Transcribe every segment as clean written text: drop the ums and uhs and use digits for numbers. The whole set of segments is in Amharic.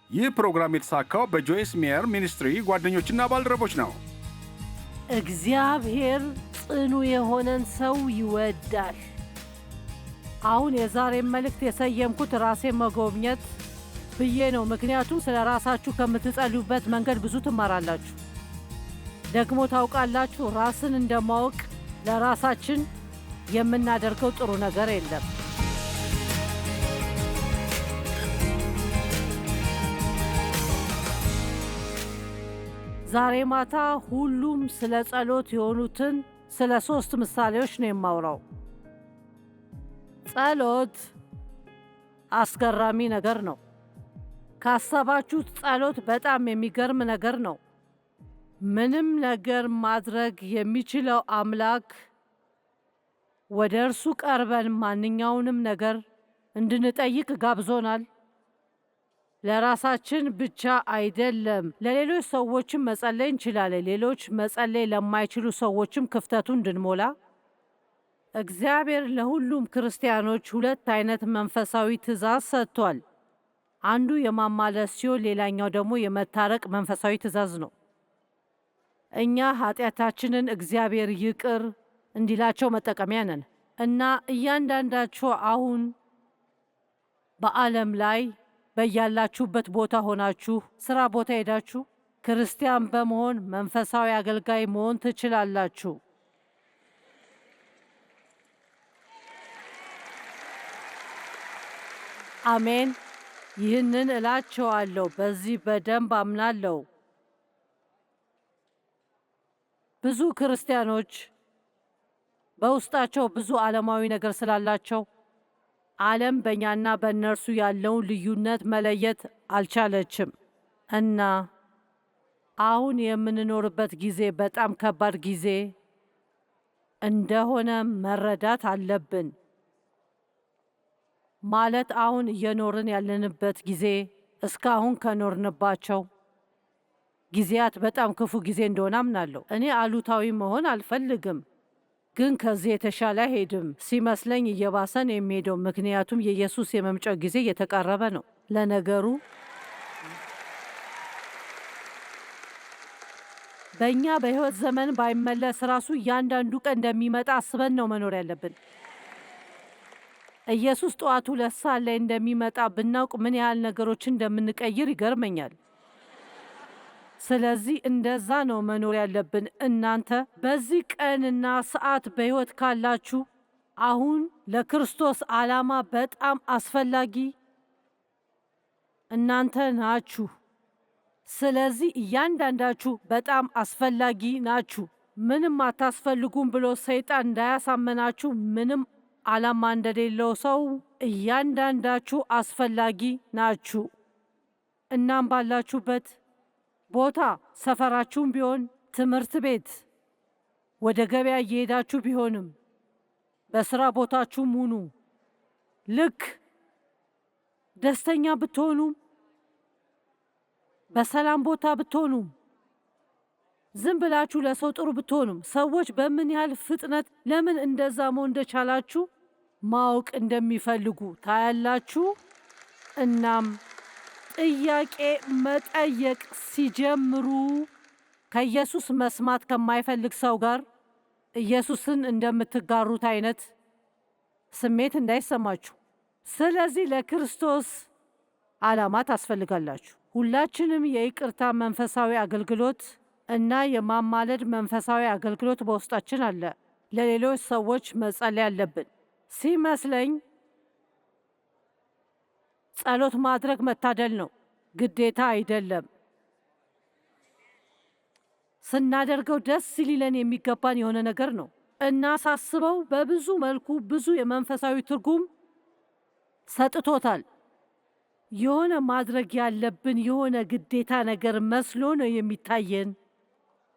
ይህ ፕሮግራም የተሳካው በጆይስ ሜየር ሚኒስትሪ ጓደኞችና ባልደረቦች ነው። እግዚአብሔር ጽኑ የሆነን ሰው ይወዳል። አሁን የዛሬን መልእክት የሰየምኩት ራሴን መጎብኘት ብዬ ነው። ምክንያቱም ስለ ራሳችሁ ከምትጸልዩበት መንገድ ብዙ ትማራላችሁ። ደግሞ ታውቃላችሁ፣ ራስን እንደማወቅ ለራሳችን የምናደርገው ጥሩ ነገር የለም። ዛሬ ማታ ሁሉም ስለ ጸሎት የሆኑትን ስለ 3 ምሳሌዎች ነው የማውራው። ጸሎት አስገራሚ ነገር ነው። ካሰባችሁት ጸሎት በጣም የሚገርም ነገር ነው። ምንም ነገር ማድረግ የሚችለው አምላክ ወደ እርሱ ቀርበን ማንኛውንም ነገር እንድንጠይቅ ጋብዞናል። ለራሳችን ብቻ አይደለም፣ ለሌሎች ሰዎችም መጸለይ እንችላለን። ሌሎች መጸለይ ለማይችሉ ሰዎችም ክፍተቱ እንድንሞላ እግዚአብሔር ለሁሉም ክርስቲያኖች 2 አይነት መንፈሳዊ ትእዛዝ ሰጥቷል። አንዱ የማማለስ ሲሆን ሌላኛው ደግሞ የመታረቅ መንፈሳዊ ትእዛዝ ነው። እኛ ኃጢአታችንን እግዚአብሔር ይቅር እንዲላቸው መጠቀሚያ ነን እና እያንዳንዳችሁ አሁን በዓለም ላይ በያላችሁበት ቦታ ሆናችሁ ስራ ቦታ ሄዳችሁ ክርስቲያን በመሆን መንፈሳዊ አገልጋይ መሆን ትችላላችሁ። አሜን። ይህንን እላቸዋለሁ፣ በዚህ በደንብ አምናለሁ። ብዙ ክርስቲያኖች በውስጣቸው ብዙ ዓለማዊ ነገር ስላላቸው ዓለም በእኛና በእነርሱ ያለውን ልዩነት መለየት አልቻለችም እና አሁን የምንኖርበት ጊዜ በጣም ከባድ ጊዜ እንደሆነ መረዳት አለብን። ማለት አሁን እየኖርን ያለንበት ጊዜ እስካሁን ከኖርንባቸው ጊዜያት በጣም ክፉ ጊዜ እንደሆነ አምናለሁ። እኔ አሉታዊ መሆን አልፈልግም፣ ግን ከዚህ የተሻለ አይሄድም። ሲመስለኝ እየባሰን የሚሄደው ምክንያቱም የኢየሱስ የመምጫው ጊዜ እየተቃረበ ነው። ለነገሩ በእኛ በሕይወት ዘመን ባይመለስ ራሱ እያንዳንዱ ቀን እንደሚመጣ አስበን ነው መኖር ያለብን። ኢየሱስ ጠዋት 2 ሰዓት ላይ እንደሚመጣ ብናውቅ ምን ያህል ነገሮችን እንደምንቀይር ይገርመኛል። ስለዚህ እንደዛ ነው መኖር ያለብን። እናንተ በዚህ ቀንና ሰዓት በሕይወት ካላችሁ አሁን ለክርስቶስ ዓላማ በጣም አስፈላጊ እናንተ ናችሁ። ስለዚህ እያንዳንዳችሁ በጣም አስፈላጊ ናችሁ። ምንም አታስፈልጉም ብሎ ሰይጣን እንዳያሳመናችሁ። ምንም ዓላማ እንደሌለው ሰው እያንዳንዳችሁ አስፈላጊ ናችሁ። እናም ባላችሁበት ቦታ ሰፈራችሁም ቢሆን ትምህርት ቤት፣ ወደ ገበያ እየሄዳችሁ ቢሆንም በስራ ቦታችሁም ሁኑ፣ ልክ ደስተኛ ብትሆኑም በሰላም ቦታ ብትሆኑም ዝም ብላችሁ ለሰው ጥሩ ብትሆኑም ሰዎች በምን ያህል ፍጥነት ለምን እንደዛ መሆን እንደቻላችሁ ማወቅ እንደሚፈልጉ ታያላችሁ። እናም ጥያቄ መጠየቅ ሲጀምሩ ከኢየሱስ መስማት ከማይፈልግ ሰው ጋር ኢየሱስን እንደምትጋሩት አይነት ስሜት እንዳይሰማችሁ። ስለዚህ ለክርስቶስ ዓላማ ታስፈልጋላችሁ። ሁላችንም የይቅርታ መንፈሳዊ አገልግሎት እና የማማለድ መንፈሳዊ አገልግሎት በውስጣችን አለ። ለሌሎች ሰዎች መጸለይ አለብን። ሲመስለኝ ጸሎት ማድረግ መታደል ነው፣ ግዴታ አይደለም። ስናደርገው ደስ ሊለን የሚገባን የሆነ ነገር ነው እና ሳስበው በብዙ መልኩ ብዙ የመንፈሳዊ ትርጉም ሰጥቶታል። የሆነ ማድረግ ያለብን የሆነ ግዴታ ነገር መስሎ ነው የሚታየን።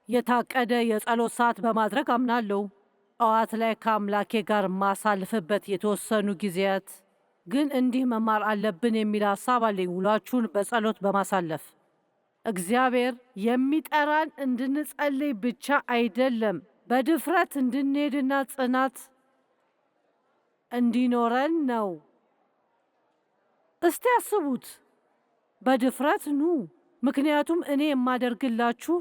የታቀደ የጸሎት ሰዓት በማድረግ አምናለሁ። ጠዋት ላይ ከአምላኬ ጋር ማሳልፍበት የተወሰኑ ጊዜያት ግን እንዲህ መማር አለብን የሚል ሐሳብ አለኝ። ውሏችሁን በጸሎት በማሳለፍ እግዚአብሔር የሚጠራን እንድንጸልይ ብቻ አይደለም፣ በድፍረት እንድንሄድና ጽናት እንዲኖረን ነው። እስቲ አስቡት፣ በድፍረት ኑ፣ ምክንያቱም እኔ የማደርግላችሁ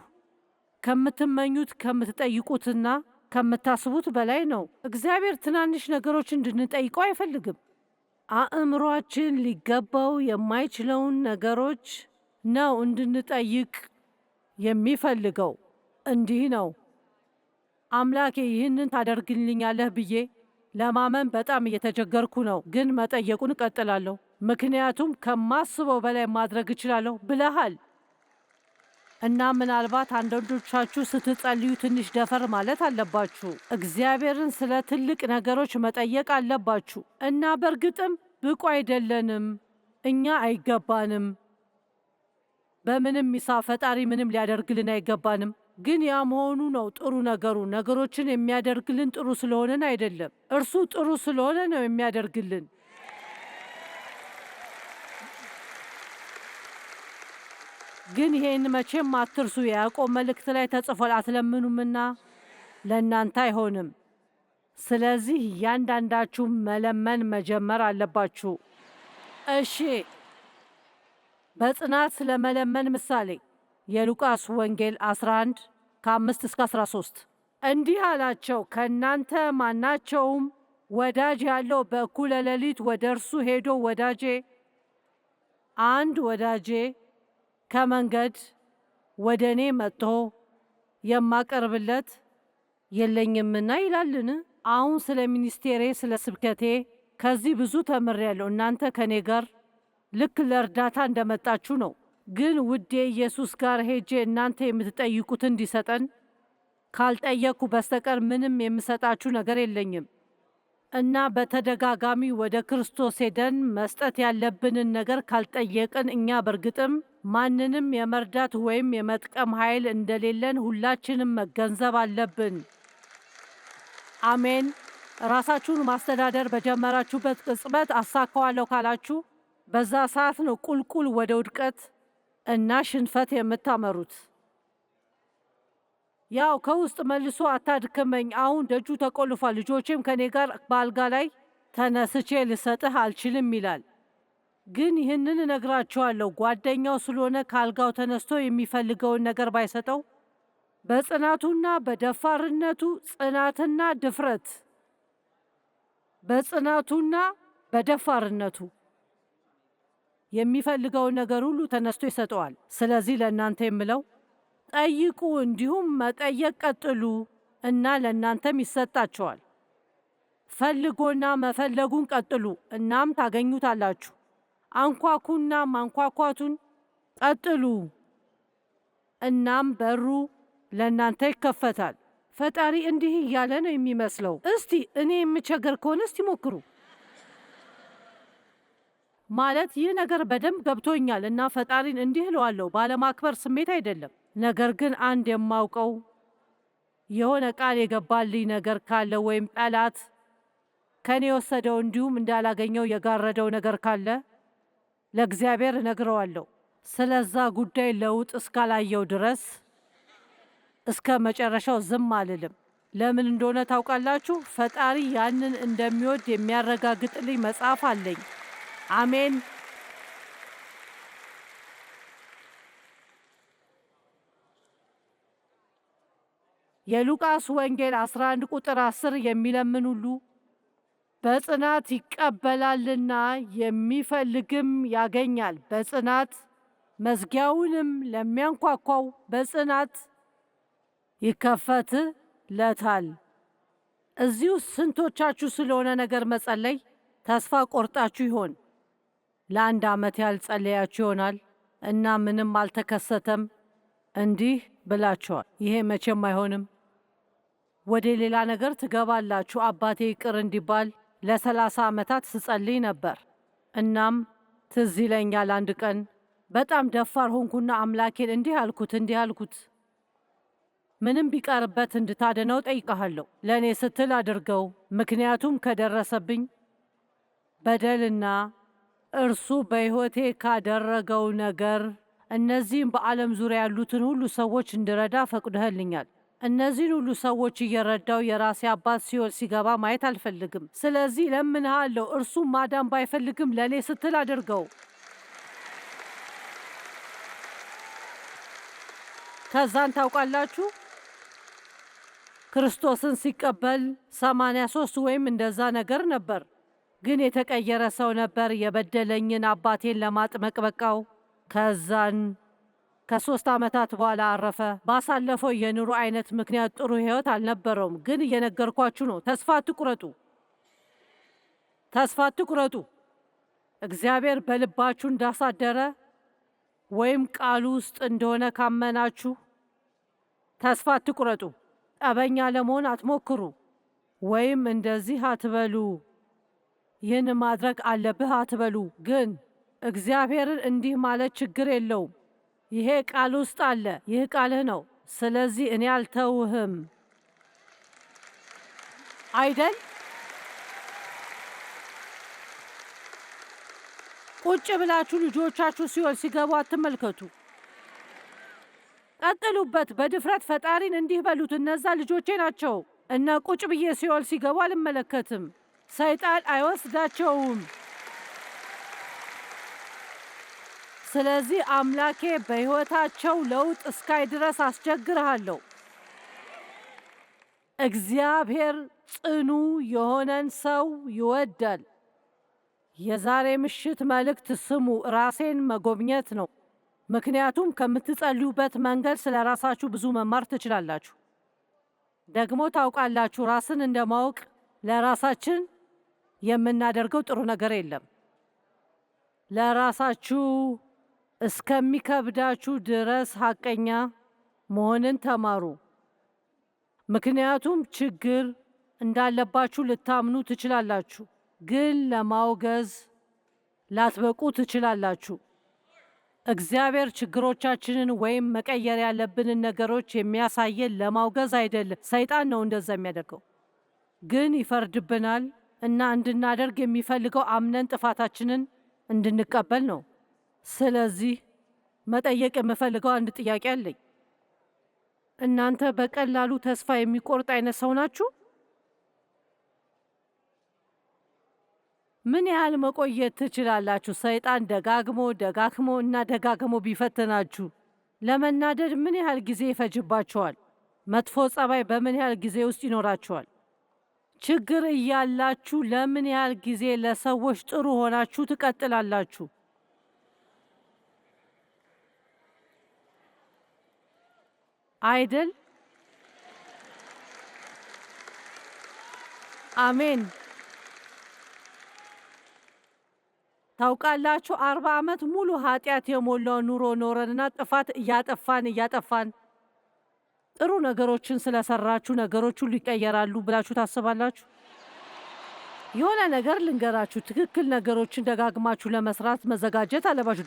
ከምትመኙት ከምትጠይቁትና ከምታስቡት በላይ ነው። እግዚአብሔር ትናንሽ ነገሮች እንድንጠይቀው አይፈልግም። አእምሯችን ሊገባው የማይችለውን ነገሮች ነው እንድንጠይቅ የሚፈልገው። እንዲህ ነው፣ አምላኬ ይህንን ታደርግልኛለህ ብዬ ለማመን በጣም እየተቸገርኩ ነው፣ ግን መጠየቁን እቀጥላለሁ፣ ምክንያቱም ከማስበው በላይ ማድረግ እችላለሁ ብለሃል። እና ምናልባት አንዳንዶቻችሁ ስትጸልዩ ትንሽ ደፈር ማለት አለባችሁ። እግዚአብሔርን ስለ ትልቅ ነገሮች መጠየቅ አለባችሁ። እና በእርግጥም ብቁ አይደለንም፣ እኛ አይገባንም። በምንም ይሳ ፈጣሪ ምንም ሊያደርግልን አይገባንም። ግን ያ መሆኑ ነው ጥሩ ነገሩ። ነገሮችን የሚያደርግልን ጥሩ ስለሆነን አይደለም፣ እርሱ ጥሩ ስለሆነ ነው የሚያደርግልን። ግን ይሄን መቼም አትርሱ። የያዕቆብ መልእክት ላይ ተጽፏል፣ አትለምኑምና ለእናንተ አይሆንም። ስለዚህ እያንዳንዳችሁ መለመን መጀመር አለባችሁ። እሺ፣ በጽናት ስለ መለመን ምሳሌ የሉቃስ ወንጌል 11 ከ5 እስከ 13 እንዲህ አላቸው፣ ከእናንተ ማናቸውም ወዳጅ ያለው በእኩለ ሌሊት ወደ እርሱ ሄዶ ወዳጄ ከመንገድ ወደ እኔ መጥቶ የማቀርብለት የለኝምና ይላልን? አሁን ስለ ሚኒስቴሬ ስለ ስብከቴ ከዚህ ብዙ ተምሬያለሁ። እናንተ ከእኔ ጋር ልክ ለእርዳታ እንደመጣችሁ ነው። ግን ውዴ ኢየሱስ ጋር ሄጄ እናንተ የምትጠይቁት እንዲሰጠን ካልጠየቅኩ በስተቀር ምንም የምሰጣችሁ ነገር የለኝም። እና በተደጋጋሚ ወደ ክርስቶስ ሄደን መስጠት ያለብንን ነገር ካልጠየቅን እኛ በእርግጥም ማንንም የመርዳት ወይም የመጥቀም ኃይል እንደሌለን ሁላችንም መገንዘብ አለብን። አሜን። ራሳችሁን ማስተዳደር በጀመራችሁበት ቅጽበት አሳካዋለሁ ካላችሁ በዛ ሰዓት ነው ቁልቁል ወደ ውድቀት እና ሽንፈት የምታመሩት። ያው ከውስጥ መልሶ አታድክመኝ፣ አሁን ደጁ ተቆልፏል፣ ልጆቼም ከኔ ጋር በአልጋ ላይ ተነስቼ ልሰጥህ አልችልም ይላል። ግን ይህንን እነግራችኋለሁ፣ ጓደኛው ስለሆነ ከአልጋው ተነስቶ የሚፈልገውን ነገር ባይሰጠው በጽናቱና በደፋርነቱ ጽናትና ድፍረት በጽናቱና በደፋርነቱ የሚፈልገውን ነገር ሁሉ ተነስቶ ይሰጠዋል። ስለዚህ ለእናንተ የምለው ጠይቁ፣ እንዲሁም መጠየቅ ቀጥሉ እና ለእናንተም ይሰጣችኋል። ፈልጎና መፈለጉን ቀጥሉ እናም ታገኙታላችሁ። አንኳኩና ማንኳኳቱን ቀጥሉ እናም በሩ ለእናንተ ይከፈታል። ፈጣሪ እንዲህ እያለ ነው የሚመስለው። እስቲ እኔ የምቸገር ከሆነ እስቲ ሞክሩ። ማለት ይህ ነገር በደንብ ገብቶኛል እና ፈጣሪን እንዲህ እለዋለሁ፣ ባለማክበር ስሜት አይደለም። ነገር ግን አንድ የማውቀው የሆነ ቃል የገባልኝ ነገር ካለ ወይም ጠላት ከኔ የወሰደው እንዲሁም እንዳላገኘው የጋረደው ነገር ካለ ለእግዚአብሔር እነግረዋለሁ። ስለዛ ጉዳይ ለውጥ እስካላየው ድረስ እስከ መጨረሻው ዝም አልልም። ለምን እንደሆነ ታውቃላችሁ? ፈጣሪ ያንን እንደሚወድ የሚያረጋግጥልኝ መጽሐፍ አለኝ። አሜን። የሉቃስ ወንጌል 11 ቁጥር 10 የሚለምን ሁሉ በጽናት ይቀበላልና የሚፈልግም ያገኛል፣ በጽናት መዝጊያውንም ለሚያንኳኳው በጽናት ይከፈትለታል። እዚሁ ስንቶቻችሁ ስለሆነ ነገር መጸለይ ተስፋ ቆርጣችሁ ይሆን? ለአንድ ዓመት ያህል ጸለያችሁ ይሆናል እና ምንም አልተከሰተም። እንዲህ ብላችኋል፣ ይሄ መቼም አይሆንም። ወደ ሌላ ነገር ትገባላችሁ። አባቴ ይቅር እንዲባል ለ30 ዓመታት ስጸልይ ነበር። እናም ትዝ ይለኛል አንድ ቀን በጣም ደፋር ሆንኩና አምላኬን እንዲህ አልኩት፣ ምንም ቢቀርበት እንድታድነው ጠይቀሃለሁ። ለእኔ ስትል አድርገው፣ ምክንያቱም ከደረሰብኝ በደልና እርሱ በሕይወቴ ካደረገው ነገር እነዚህም በዓለም ዙሪያ ያሉትን ሁሉ ሰዎች እንድረዳ ፈቅደህልኛል። እነዚህን ሁሉ ሰዎች እየረዳው የራሴ አባት ሲኦል ሲገባ ማየት አልፈልግም። ስለዚህ ለምንሃለሁ፣ እርሱም ማዳን ባይፈልግም ለእኔ ስትል አድርገው። ከዛን ታውቃላችሁ ክርስቶስን ሲቀበል 83 ወይም እንደዛ ነገር ነበር። ግን የተቀየረ ሰው ነበር። የበደለኝን አባቴን ለማጥመቅ በቃው። ከዛን ከ3 ዓመታት በኋላ አረፈ። ባሳለፈው የኑሮ አይነት ምክንያት ጥሩ ህይወት አልነበረውም። ግን እየነገርኳችሁ ነው፣ ተስፋ አትቁረጡ፣ ተስፋ አትቁረጡ። እግዚአብሔር በልባችሁ እንዳሳደረ ወይም ቃሉ ውስጥ እንደሆነ ካመናችሁ ተስፋ አትቁረጡ። ጠበኛ ለመሆን አትሞክሩ፣ ወይም እንደዚህ አትበሉ፣ ይህን ማድረግ አለብህ አትበሉ። ግን እግዚአብሔርን እንዲህ ማለት ችግር የለውም፣ ይሄ ቃል ውስጥ አለ፣ ይህ ቃልህ ነው፣ ስለዚህ እኔ አልተውህም አይደል? ቁጭ ብላችሁ ልጆቻችሁ ሲኦል ሲገቡ አትመልከቱ። ቀጥሉበት። በድፍረት ፈጣሪን እንዲህ በሉት፣ እነዛ ልጆቼ ናቸው እና ቁጭ ብዬ ሲኦል ሲገቡ አልመለከትም። ሰይጣን አይወስዳቸውም። ስለዚህ አምላኬ በሕይወታቸው ለውጥ እስካይ ድረስ አስቸግርሃለሁ። እግዚአብሔር ጽኑ የሆነን ሰው ይወዳል። የዛሬ ምሽት መልእክት ስሙ፣ ራሴን መጎብኘት ነው። ምክንያቱም ከምትጸልዩበት መንገድ ስለ ራሳችሁ ብዙ መማር ትችላላችሁ። ደግሞ ታውቃላችሁ፣ ራስን እንደማወቅ ለራሳችን የምናደርገው ጥሩ ነገር የለም። ለራሳችሁ እስከሚከብዳችሁ ድረስ ሐቀኛ መሆንን ተማሩ። ምክንያቱም ችግር እንዳለባችሁ ልታምኑ ትችላላችሁ፣ ግን ለማውገዝ ላትበቁ ትችላላችሁ። እግዚአብሔር ችግሮቻችንን ወይም መቀየር ያለብንን ነገሮች የሚያሳየን ለማውገዝ አይደለም። ሰይጣን ነው እንደዛ የሚያደርገው፣ ግን ይፈርድብናል እና እንድናደርግ የሚፈልገው አምነን ጥፋታችንን እንድንቀበል ነው። ስለዚህ መጠየቅ የምፈልገው አንድ ጥያቄ አለኝ። እናንተ በቀላሉ ተስፋ የሚቆርጥ አይነት ሰው ናችሁ? ምን ያህል መቆየት ትችላላችሁ? ሰይጣን ደጋግሞ እና ደጋግሞ ቢፈትናችሁ ለመናደድ ምን ያህል ጊዜ ይፈጅባችኋል? መጥፎ ጸባይ በምን ያህል ጊዜ ውስጥ ይኖራችኋል? ችግር እያላችሁ ለምን ያህል ጊዜ ለሰዎች ጥሩ ሆናችሁ ትቀጥላላችሁ? አይደል? አሜን። ታውቃላችሁ 40 ዓመት ሙሉ ኃጢአት የሞላው ኑሮ ኖረንና ጥፋት እያጠፋን ጥሩ ነገሮችን ስለሰራችሁ ነገሮች ሁሉ ይቀየራሉ ብላችሁ ታስባላችሁ? የሆነ ነገር ልንገራችሁ፣ ትክክል ነገሮችን ደጋግማችሁ ለመስራት መዘጋጀት አለባችሁ።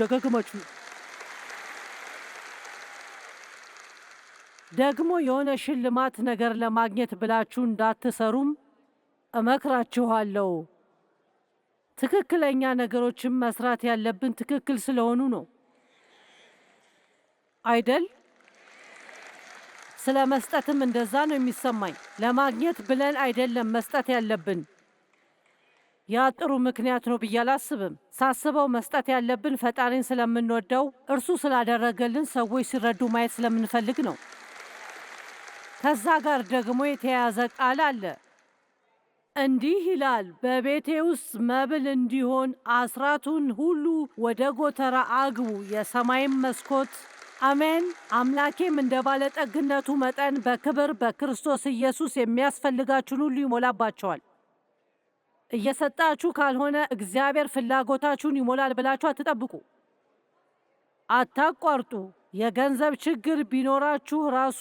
ደጋግማችሁ ደግሞ የሆነ ሽልማት ነገር ለማግኘት ብላችሁ እንዳትሰሩም እመክራችኋለሁ። ትክክለኛ ነገሮችን መስራት ያለብን ትክክል ስለሆኑ ነው አይደል? ስለ መስጠትም እንደዛ ነው የሚሰማኝ። ለማግኘት ብለን አይደለም መስጠት ያለብን። ያ ጥሩ ምክንያት ነው ብዬ አላስብም። ሳስበው መስጠት ያለብን ፈጣሪን ስለምንወደው እርሱ ስላደረገልን ሰዎች ሲረዱ ማየት ስለምንፈልግ ነው። ከዛ ጋር ደግሞ የተያያዘ ቃል አለ። እንዲህ ይላል፣ በቤቴ ውስጥ መብል እንዲሆን አስራቱን ሁሉ ወደ ጎተራ አግቡ፣ የሰማይም መስኮት አሜን። አምላኬም እንደ ባለጠግነቱ መጠን በክብር በክርስቶስ ኢየሱስ የሚያስፈልጋችሁን ሁሉ ይሞላባቸዋል። እየሰጣችሁ ካልሆነ እግዚአብሔር ፍላጎታችሁን ይሞላል ብላችሁ አትጠብቁ። አታቋርጡ። የገንዘብ ችግር ቢኖራችሁ ራሱ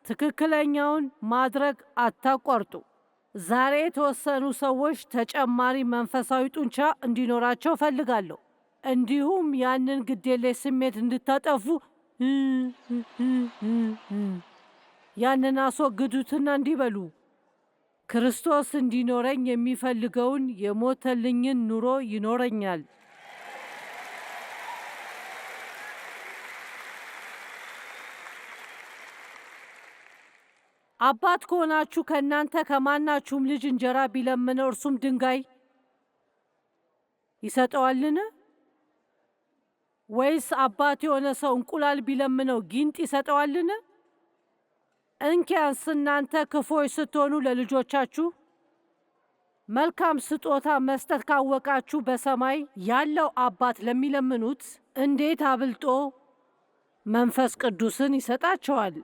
ትክክለኛውን ማድረግ አታቋርጡ። ዛሬ የተወሰኑ ሰዎች ተጨማሪ መንፈሳዊ ጡንቻ እንዲኖራቸው እፈልጋለሁ። እንዲሁም ያንን ግዴለሽ ስሜት እንድታጠፉ ያንን አስወግዱትና እንዲበሉ ክርስቶስ እንዲኖረኝ የሚፈልገውን የሞተልኝን ኑሮ ይኖረኛል። አባት ከሆናችሁ ከእናንተ ከማናችሁም ልጅ እንጀራ ቢለምነው እርሱም ድንጋይ ይሰጠዋልን? ወይስ አባት የሆነ ሰው እንቁላል ቢለምነው ጊንጥ ይሰጠዋልን? እንኪያንስ እናንተ ክፉዎች ስትሆኑ ለልጆቻችሁ መልካም ስጦታ መስጠት ካወቃችሁ በሰማይ ያለው አባት ለሚለምኑት እንዴት አብልጦ መንፈስ ቅዱስን ይሰጣቸዋል።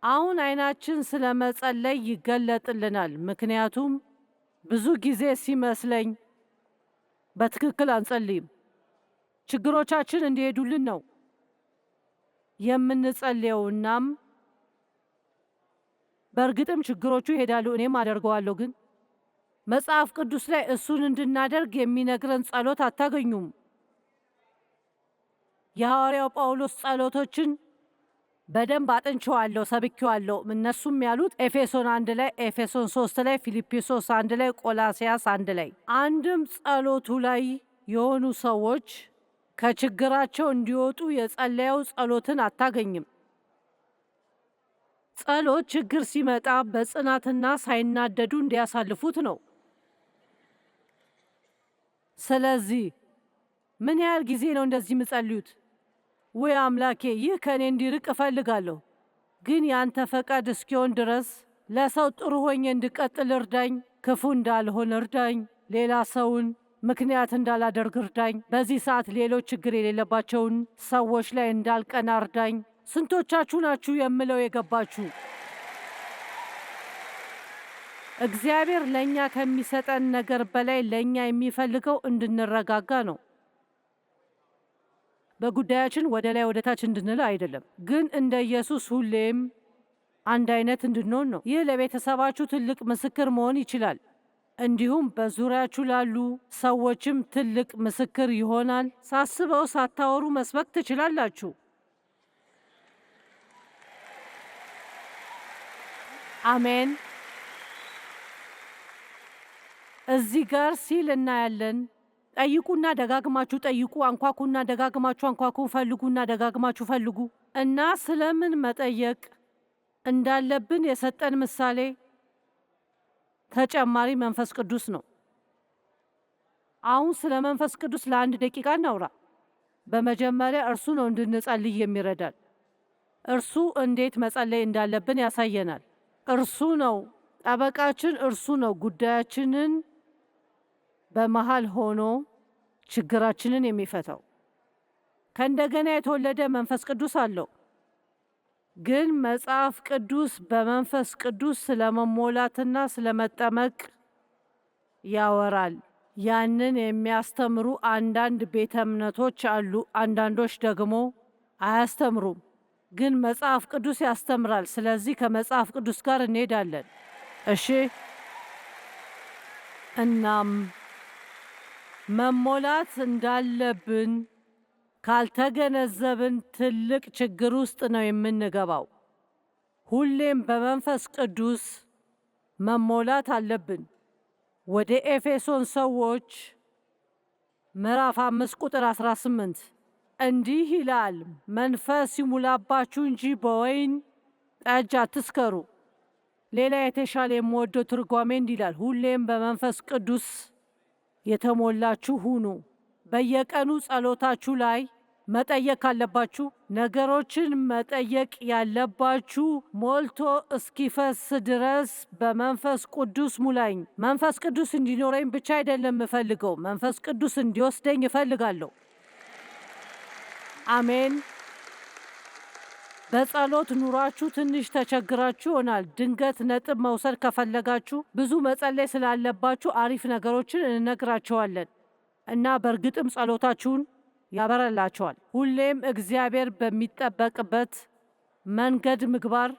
አሁን ዓይናችን ስለ መጸለይ ይገለጥልናል። ምክንያቱም ብዙ ጊዜ ሲመስለኝ በትክክል አንጸልይም። ችግሮቻችን እንዲሄዱልን ነው የምንጸልየው። እናም በእርግጥም ችግሮቹ ይሄዳሉ፣ እኔም አደርገዋለሁ። ግን መጽሐፍ ቅዱስ ላይ እሱን እንድናደርግ የሚነግረን ጸሎት አታገኙም። የሐዋርያው ጳውሎስ ጸሎቶችን በደንብ አጥንቼዋለሁ፣ ሰብኬዋለሁ። እነሱም ያሉት ኤፌሶን 1 ላይ፣ ኤፌሶን 3 ላይ፣ ፊልጵስዩስ 1 ላይ፣ ቆላስያስ 1 ላይ። አንድም ጸሎቱ ላይ የሆኑ ሰዎች ከችግራቸው እንዲወጡ የጸለየው ጸሎትን አታገኝም። ጸሎት ችግር ሲመጣ በጽናትና ሳይናደዱ እንዲያሳልፉት ነው። ስለዚህ ምን ያህል ጊዜ ነው እንደዚህ የምጸልዩት? ወይ አምላኬ፣ ይህ ከእኔ እንዲርቅ እፈልጋለሁ፣ ግን ያንተ ፈቃድ እስኪሆን ድረስ ለሰው ጥሩ ሆኜ እንድቀጥል እርዳኝ፣ ክፉ እንዳልሆን እርዳኝ፣ ሌላ ሰውን ምክንያት እንዳላደርግ እርዳኝ፣ በዚህ ሰዓት ሌሎች ችግር የሌለባቸውን ሰዎች ላይ እንዳልቀና እርዳኝ። ስንቶቻችሁ ናችሁ የምለው የገባችሁ? እግዚአብሔር ለእኛ ከሚሰጠን ነገር በላይ ለእኛ የሚፈልገው እንድንረጋጋ ነው። በጉዳያችን ወደ ላይ ወደ ታች እንድንል አይደለም፣ ግን እንደ ኢየሱስ ሁሌም አንድ አይነት እንድንሆን ነው። ይህ ለቤተሰባችሁ ትልቅ ምስክር መሆን ይችላል። እንዲሁም በዙሪያችሁ ላሉ ሰዎችም ትልቅ ምስክር ይሆናል። ሳስበው ሳታወሩ መስበክ ትችላላችሁ። አሜን። እዚህ ጋር ሲል እናያለን፣ ጠይቁና ደጋግማችሁ ጠይቁ፣ አንኳኩና ደጋግማችሁ አንኳኩ፣ ፈልጉና ደጋግማችሁ ፈልጉ። እና ስለምን መጠየቅ እንዳለብን የሰጠን ምሳሌ ተጨማሪ መንፈስ ቅዱስ ነው። አሁን ስለ መንፈስ ቅዱስ ለአንድ ደቂቃ እናውራ። በመጀመሪያ እርሱ ነው እንድንጸልይ የሚረዳል። እርሱ እንዴት መጸለይ እንዳለብን ያሳየናል። እርሱ ነው ጠበቃችን፣ እርሱ ነው ጉዳያችንን በመሃል ሆኖ ችግራችንን የሚፈታው። ከእንደገና የተወለደ መንፈስ ቅዱስ አለው። ግን መጽሐፍ ቅዱስ በመንፈስ ቅዱስ ስለመሞላትና ስለመጠመቅ ያወራል። ያንን የሚያስተምሩ አንዳንድ ቤተ እምነቶች አሉ፣ አንዳንዶች ደግሞ አያስተምሩም። ግን መጽሐፍ ቅዱስ ያስተምራል። ስለዚህ ከመጽሐፍ ቅዱስ ጋር እንሄዳለን። እሺ። እናም መሞላት እንዳለብን ካልተገነዘብን ትልቅ ችግር ውስጥ ነው የምንገባው። ሁሌም በመንፈስ ቅዱስ መሞላት አለብን። ወደ ኤፌሶን ሰዎች ምዕራፍ 5 ቁጥር 18 እንዲህ ይላል፣ መንፈስ ይሙላባችሁ እንጂ በወይን ጠጅ አትስከሩ። ሌላ የተሻለ የምወደው ትርጓሜ እንዲህ ይላል፣ ሁሌም በመንፈስ ቅዱስ የተሞላችሁ ሁኑ። በየቀኑ ጸሎታችሁ ላይ መጠየቅ ካለባችሁ ነገሮችን መጠየቅ ያለባችሁ ሞልቶ እስኪፈስ ድረስ በመንፈስ ቅዱስ ሙላኝ። መንፈስ ቅዱስ እንዲኖረኝ ብቻ አይደለም እፈልገው፣ መንፈስ ቅዱስ እንዲወስደኝ እፈልጋለሁ። አሜን። በጸሎት ኑራችሁ ትንሽ ተቸግራችሁ ይሆናል። ድንገት ነጥብ መውሰድ ከፈለጋችሁ ብዙ መጸለይ ስላለባችሁ አሪፍ ነገሮችን እንነግራችኋለን እና በእርግጥም ጸሎታችሁን ያበረላችኋል። ሁሌም እግዚአብሔር በሚጠበቅበት መንገድ ምግባር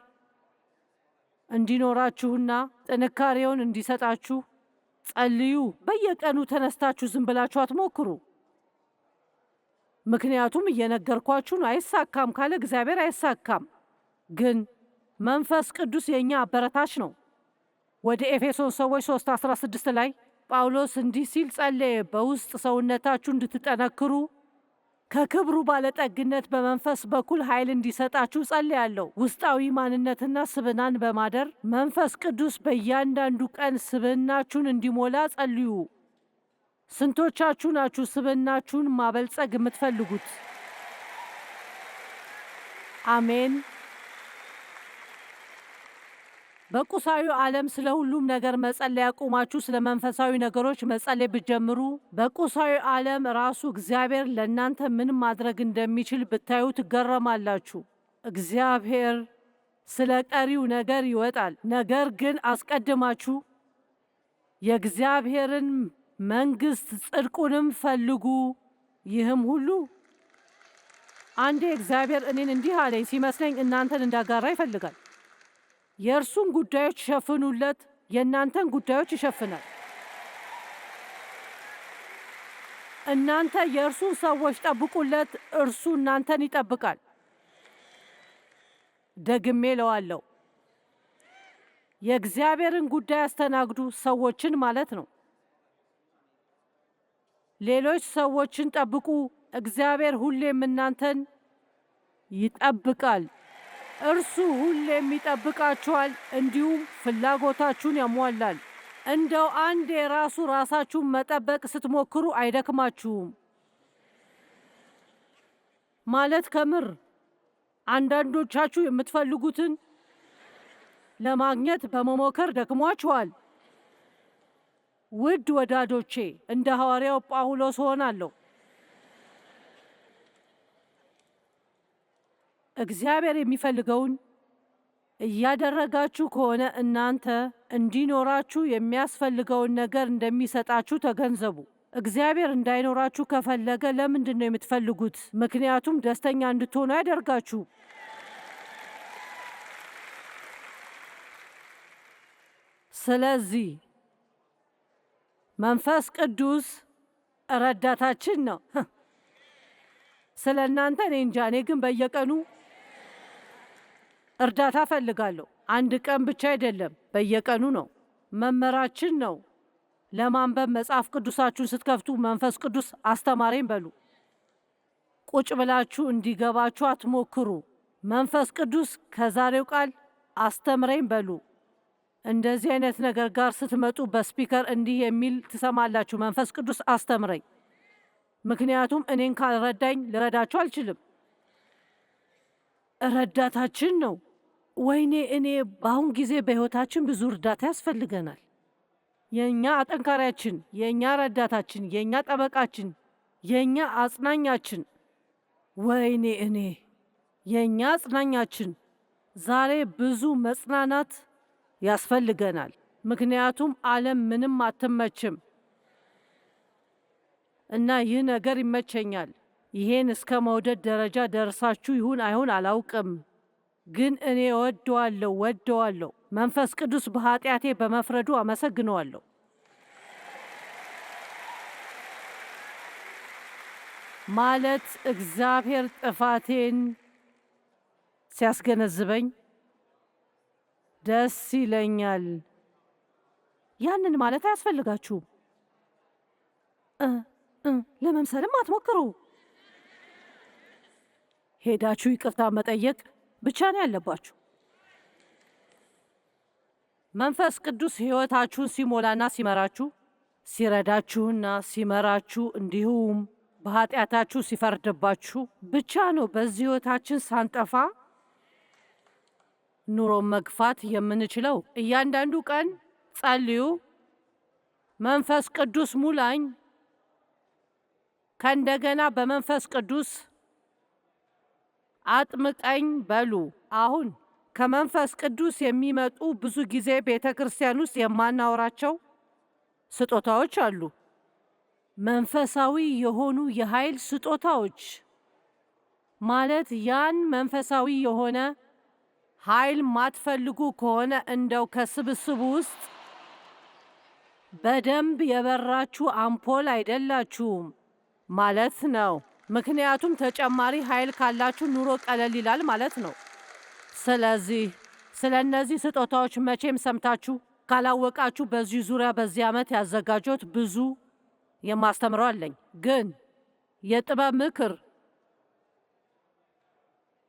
እንዲኖራችሁና ጥንካሬውን እንዲሰጣችሁ ጸልዩ። በየቀኑ ተነስታችሁ ዝም ብላችሁ አትሞክሩ። ምክንያቱም እየነገርኳችሁ ነው። አይሳካም ካለ እግዚአብሔር አይሳካም። ግን መንፈስ ቅዱስ የእኛ አበረታች ነው። ወደ ኤፌሶን ሰዎች 3:16 ላይ ጳውሎስ እንዲህ ሲል ጸለየ፣ በውስጥ ሰውነታችሁ እንድትጠነክሩ ከክብሩ ባለጠግነት በመንፈስ በኩል ኃይል እንዲሰጣችሁ ጸልያለሁ። ውስጣዊ ማንነትና ስብናን በማደር መንፈስ ቅዱስ በእያንዳንዱ ቀን ስብናችሁን እንዲሞላ ጸልዩ። ስንቶቻችሁ ናችሁ ስብዕናችሁን ማበልጸግ የምትፈልጉት? አሜን። በቁሳዊ ዓለም ስለ ሁሉም ነገር መጸለይ ያቆማችሁ ስለ መንፈሳዊ ነገሮች መጸለይ ብትጀምሩ በቁሳዊ ዓለም ራሱ እግዚአብሔር ለእናንተ ምን ማድረግ እንደሚችል ብታዩ ትገረማላችሁ። እግዚአብሔር ስለ ቀሪው ነገር ይወጣል። ነገር ግን አስቀድማችሁ የእግዚአብሔርን መንግሥት ጽድቁንም ፈልጉ፣ ይህም ሁሉ አንዴ እግዚአብሔር እኔን እንዲህ አለኝ ሲመስለኝ እናንተን እንዳጋራ ይፈልጋል። የእርሱን ጉዳዮች ሸፍኑለት፣ የእናንተን ጉዳዮች ይሸፍናል። እናንተ የእርሱን ሰዎች ጠብቁለት፣ እርሱ እናንተን ይጠብቃል። ደግሜ እለዋለሁ፣ የእግዚአብሔርን ጉዳይ አስተናግዱ፣ ሰዎችን ማለት ነው። ሌሎች ሰዎችን ጠብቁ፣ እግዚአብሔር ሁሌም እናንተን ይጠብቃል። እርሱ ሁሌም ይጠብቃችኋል፣ እንዲሁም ፍላጎታችሁን ያሟላል። እንደው አንዴ ራሳችሁን መጠበቅ ስትሞክሩ አይደክማችሁም? ማለት ከምር አንዳንዶቻችሁ የምትፈልጉትን ለማግኘት በመሞከር ደክሟችኋል። ውድ ወዳጆቼ፣ እንደ ሐዋርያው ጳውሎስ ሆናለሁ። እግዚአብሔር የሚፈልገውን እያደረጋችሁ ከሆነ እናንተ እንዲኖራችሁ የሚያስፈልገውን ነገር እንደሚሰጣችሁ ተገንዘቡ። እግዚአብሔር እንዳይኖራችሁ ከፈለገ ለምንድን ነው የምትፈልጉት? ምክንያቱም ደስተኛ እንድትሆኑ ያደርጋችሁ። ስለዚህ መንፈስ ቅዱስ ረዳታችን ነው። ስለ እናንተ እኔ እንጃ፣ እኔ ግን በየቀኑ እርዳታ እፈልጋለሁ። አንድ ቀን ብቻ አይደለም፣ በየቀኑ ነው። መመራችን ነው። ለማንበብ መጽሐፍ ቅዱሳችሁን ስትከፍቱ መንፈስ ቅዱስ አስተማረኝ በሉ። ቁጭ ብላችሁ እንዲገባችሁ አትሞክሩ። መንፈስ ቅዱስ ከዛሬው ቃል አስተምረኝ በሉ። እንደዚህ አይነት ነገር ጋር ስትመጡ በስፒከር እንዲህ የሚል ትሰማላችሁ፣ መንፈስ ቅዱስ አስተምረኝ። ምክንያቱም እኔን ካልረዳኝ ልረዳችሁ አልችልም። ረዳታችን ነው። ወይኔ እኔ በአሁን ጊዜ በሕይወታችን ብዙ እርዳታ ያስፈልገናል። የእኛ አጠንካሪያችን፣ የእኛ ረዳታችን፣ የእኛ ጠበቃችን፣ የእኛ አጽናኛችን። ወይኔ እኔ የእኛ አጽናኛችን። ዛሬ ብዙ መጽናናት ያስፈልገናል። ምክንያቱም ዓለም ምንም አትመችም እና ይህ ነገር ይመቸኛል። ይሄን እስከ መውደድ ደረጃ ደርሳችሁ ይሁን አይሁን አላውቅም፣ ግን እኔ ወደዋለሁ። መንፈስ ቅዱስ በኃጢአቴ በመፍረዱ አመሰግነዋለሁ። ማለት እግዚአብሔር ጥፋቴን ሲያስገነዝበኝ ደስ ይለኛል። ያንን ማለት አያስፈልጋችሁም። ለመምሰልም አትሞክሩ። ሄዳችሁ ይቅርታ መጠየቅ ብቻ ነው ያለባችሁ። መንፈስ ቅዱስ ሕይወታችሁን ሲሞላና ሲመራችሁ፣ ሲረዳችሁና ሲመራችሁ እንዲሁም በኃጢአታችሁ ሲፈርድባችሁ ብቻ ነው በዚህ ሕይወታችን ሳንጠፋ ኑሮን መግፋት የምንችለው። እያንዳንዱ ቀን ጸልዩ፣ መንፈስ ቅዱስ ሙላኝ፣ ከእንደገና በመንፈስ ቅዱስ አጥምቀኝ በሉ። አሁን ከመንፈስ ቅዱስ የሚመጡ ብዙ ጊዜ ቤተ ክርስቲያን ውስጥ የማናወራቸው ስጦታዎች አሉ። መንፈሳዊ የሆኑ የኃይል ስጦታዎች ማለት ያን መንፈሳዊ የሆነ ኃይል ማትፈልጉ ከሆነ እንደው ከስብስቡ ውስጥ በደንብ የበራችሁ አምፖል አይደላችሁም ማለት ነው። ምክንያቱም ተጨማሪ ኃይል ካላችሁ ኑሮ ቀለል ይላል ማለት ነው። ስለዚህ ስለ እነዚህ ስጦታዎች መቼም ሰምታችሁ ካላወቃችሁ በዚህ ዙሪያ በዚህ ዓመት ያዘጋጆት ብዙ የማስተምረው አለኝ። ግን የጥበብ ምክር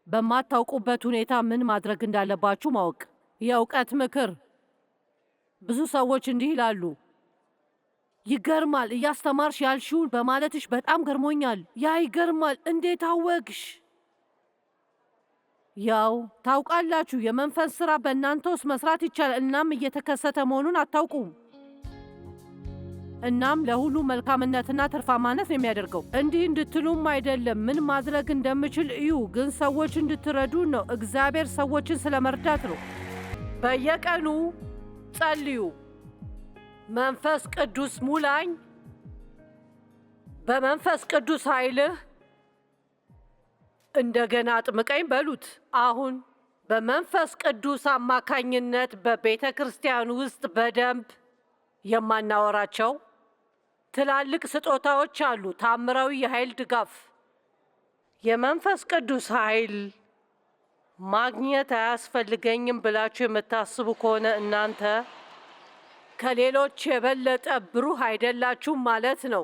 በማታውቁበት ሁኔታ ምን ማድረግ እንዳለባችሁ ማወቅ። የእውቀት ምክር ብዙ ሰዎች እንዲህ ይላሉ፣ ይገርማል። እያስተማርሽ ያልሽውን በማለትሽ በጣም ገርሞኛል። ያ ይገርማል። እንዴት አወቅሽ? ያው ታውቃላችሁ፣ የመንፈስ ሥራ በእናንተ ውስጥ መስራት ይቻላል። እናም እየተከሰተ መሆኑን አታውቁም። እናም ለሁሉ መልካምነትና ትርፋማነት ነው የሚያደርገው። እንዲህ እንድትሉም አይደለም ምን ማድረግ እንደምችል እዩ፣ ግን ሰዎች እንድትረዱ ነው። እግዚአብሔር ሰዎችን ስለ መርዳት ነው። በየቀኑ ጸልዩ። መንፈስ ቅዱስ ሙላኝ፣ በመንፈስ ቅዱስ ኃይልህ እንደገና አጥምቀኝ በሉት። አሁን በመንፈስ ቅዱስ አማካኝነት በቤተ ክርስቲያን ውስጥ በደንብ የማናወራቸው ትላልቅ ስጦታዎች አሉ። ታምራዊ የኃይል ድጋፍ። የመንፈስ ቅዱስ ኃይል ማግኘት አያስፈልገኝም ብላችሁ የምታስቡ ከሆነ እናንተ ከሌሎች የበለጠ ብሩህ አይደላችሁም ማለት ነው።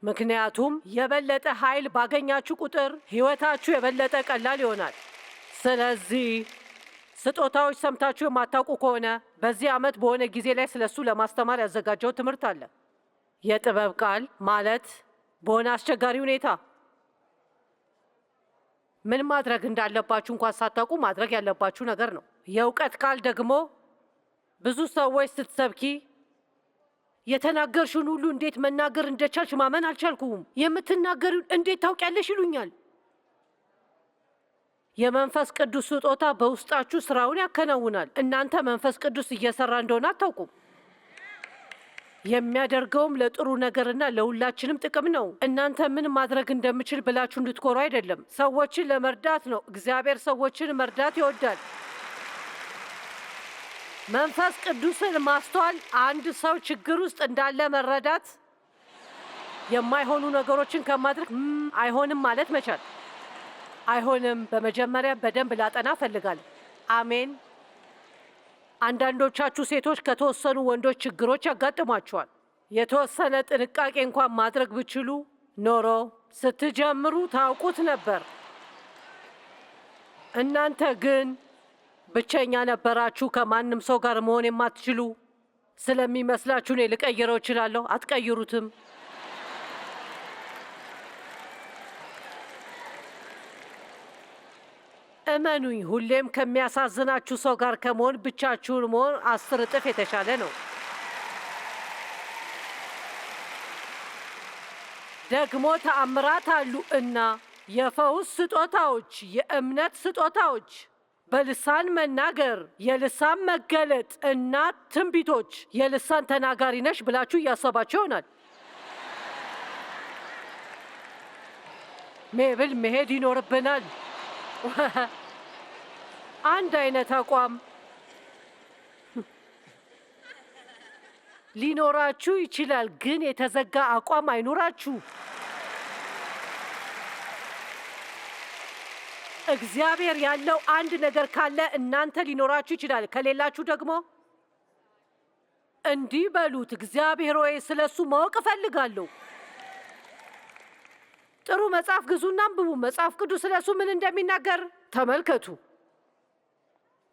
ምክንያቱም የበለጠ ኃይል ባገኛችሁ ቁጥር ሕይወታችሁ የበለጠ ቀላል ይሆናል። ስለዚህ ስጦታዎች ሰምታችሁ የማታውቁ ከሆነ በዚህ ዓመት በሆነ ጊዜ ላይ ስለሱ ለማስተማር ያዘጋጀው ትምህርት አለ። የጥበብ ቃል ማለት በሆነ አስቸጋሪ ሁኔታ ምን ማድረግ እንዳለባችሁ እንኳን ሳታውቁ ማድረግ ያለባችሁ ነገር ነው። የእውቀት ቃል ደግሞ ብዙ ሰዎች ስትሰብኪ የተናገርሽውን ሁሉ እንዴት መናገር እንደቻልሽ ማመን አልቻልኩም። የምትናገሪውን እንዴት ታውቂያለሽ ይሉኛል። የመንፈስ ቅዱስ ስጦታ በውስጣችሁ ስራውን ያከናውናል። እናንተ መንፈስ ቅዱስ እየሰራ እንደሆነ አታውቁም። የሚያደርገውም ለጥሩ ነገርና ለሁላችንም ጥቅም ነው። እናንተ ምን ማድረግ እንደምችል ብላችሁ እንድትኮሩ አይደለም፣ ሰዎችን ለመርዳት ነው። እግዚአብሔር ሰዎችን መርዳት ይወዳል። መንፈስ ቅዱስን ማስተዋል አንድ ሰው ችግር ውስጥ እንዳለ መረዳት፣ የማይሆኑ ነገሮችን ከማድረግ አይሆንም ማለት መቻል። አይሆንም፣ በመጀመሪያ በደንብ ላጠና እፈልጋለሁ። አሜን። አንዳንዶቻችሁ ሴቶች ከተወሰኑ ወንዶች ችግሮች ያጋጥሟቸዋል። የተወሰነ ጥንቃቄ እንኳን ማድረግ ብችሉ ኖሮ ስትጀምሩ ታውቁት ነበር። እናንተ ግን ብቸኛ ነበራችሁ፣ ከማንም ሰው ጋር መሆን የማትችሉ ስለሚመስላችሁ እኔ ልቀይረው እችላለሁ። አትቀይሩትም። እመኑኝ፣ ሁሌም ከሚያሳዝናችሁ ሰው ጋር ከመሆን ብቻችሁን መሆን 10 እጥፍ የተሻለ ነው። ደግሞ ተአምራት አሉ እና የፈውስ ስጦታዎች፣ የእምነት ስጦታዎች፣ በልሳን መናገር፣ የልሳን መገለጥ እና ትንቢቶች። የልሳን ተናጋሪ ነሽ ብላችሁ እያሰባችሁ ይሆናል። ሜብል መሄድ ይኖርብናል። አንድ አይነት አቋም ሊኖራችሁ ይችላል፣ ግን የተዘጋ አቋም አይኖራችሁ። እግዚአብሔር ያለው አንድ ነገር ካለ እናንተ ሊኖራችሁ ይችላል። ከሌላችሁ ደግሞ እንዲህ በሉት፣ እግዚአብሔር ሆይ ስለሱ ማወቅ እፈልጋለሁ። ጥሩ መጽሐፍ ግዙና አንብቡ። መጽሐፍ ቅዱስ ስለሱ ምን እንደሚናገር ተመልከቱ።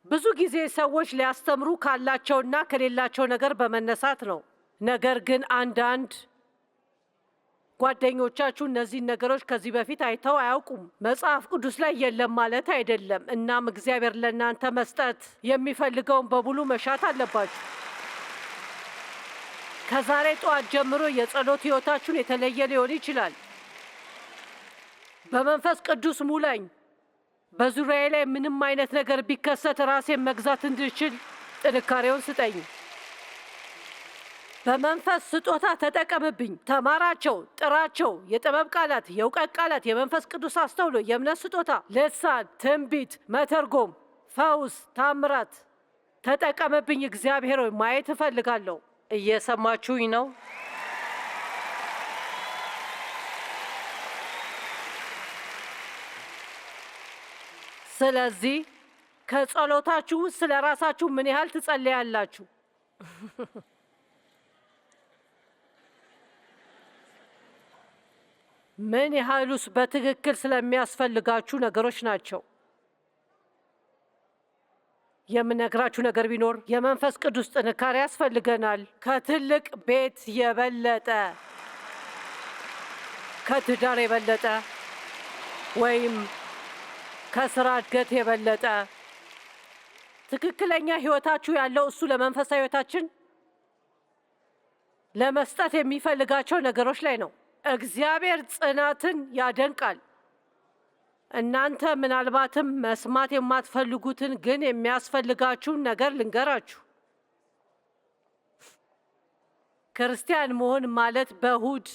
ብዙ ጊዜ ሰዎች ሊያስተምሩ ካላቸውና ከሌላቸው ነገር በመነሳት ነው። ነገር ግን አንዳንድ ጓደኞቻችሁ እነዚህን ነገሮች ከዚህ በፊት አይተው አያውቁም። መጽሐፍ ቅዱስ ላይ የለም ማለት አይደለም። እናም እግዚአብሔር ለእናንተ መስጠት የሚፈልገውን በሙሉ መሻት አለባችሁ። ከዛሬ ጠዋት ጀምሮ የጸሎት ሕይወታችሁን የተለየ ሊሆን ይችላል። በመንፈስ ቅዱስ ሙላኝ። በዙሪያዬ ላይ ምንም አይነት ነገር ቢከሰት ራሴን መግዛት እንድችል ጥንካሬውን ስጠኝ። በመንፈስ ስጦታ ተጠቀምብኝ። ተማራቸው፣ ጥራቸው። የጥበብ ቃላት፣ የእውቀት ቃላት፣ የመንፈስ ቅዱስ አስተውሎ፣ የእምነት ስጦታ፣ ልሳን፣ ትንቢት፣ መተርጎም፣ ፈውስ፣ ታምራት። ተጠቀምብኝ እግዚአብሔር ሆይ፣ ማየት እፈልጋለሁ። እየሰማችሁኝ ነው? ስለዚህ ከጸሎታችሁ ውስጥ ስለ ራሳችሁ ምን ያህል ትጸልያላችሁ? ምን ያህሉስ በትክክል ስለሚያስፈልጋችሁ ነገሮች ናቸው? የምነግራችሁ ነገር ቢኖር የመንፈስ ቅዱስ ጥንካሬ ያስፈልገናል። ከትልቅ ቤት የበለጠ፣ ከትዳር የበለጠ ወይም ከስራ እድገት የበለጠ ትክክለኛ ህይወታችሁ ያለው እሱ ለመንፈሳዊ ህይወታችን ለመስጠት የሚፈልጋቸው ነገሮች ላይ ነው። እግዚአብሔር ጽናትን ያደንቃል። እናንተ ምናልባትም መስማት የማትፈልጉትን ግን የሚያስፈልጋችሁን ነገር ልንገራችሁ። ክርስቲያን መሆን ማለት በእሁድ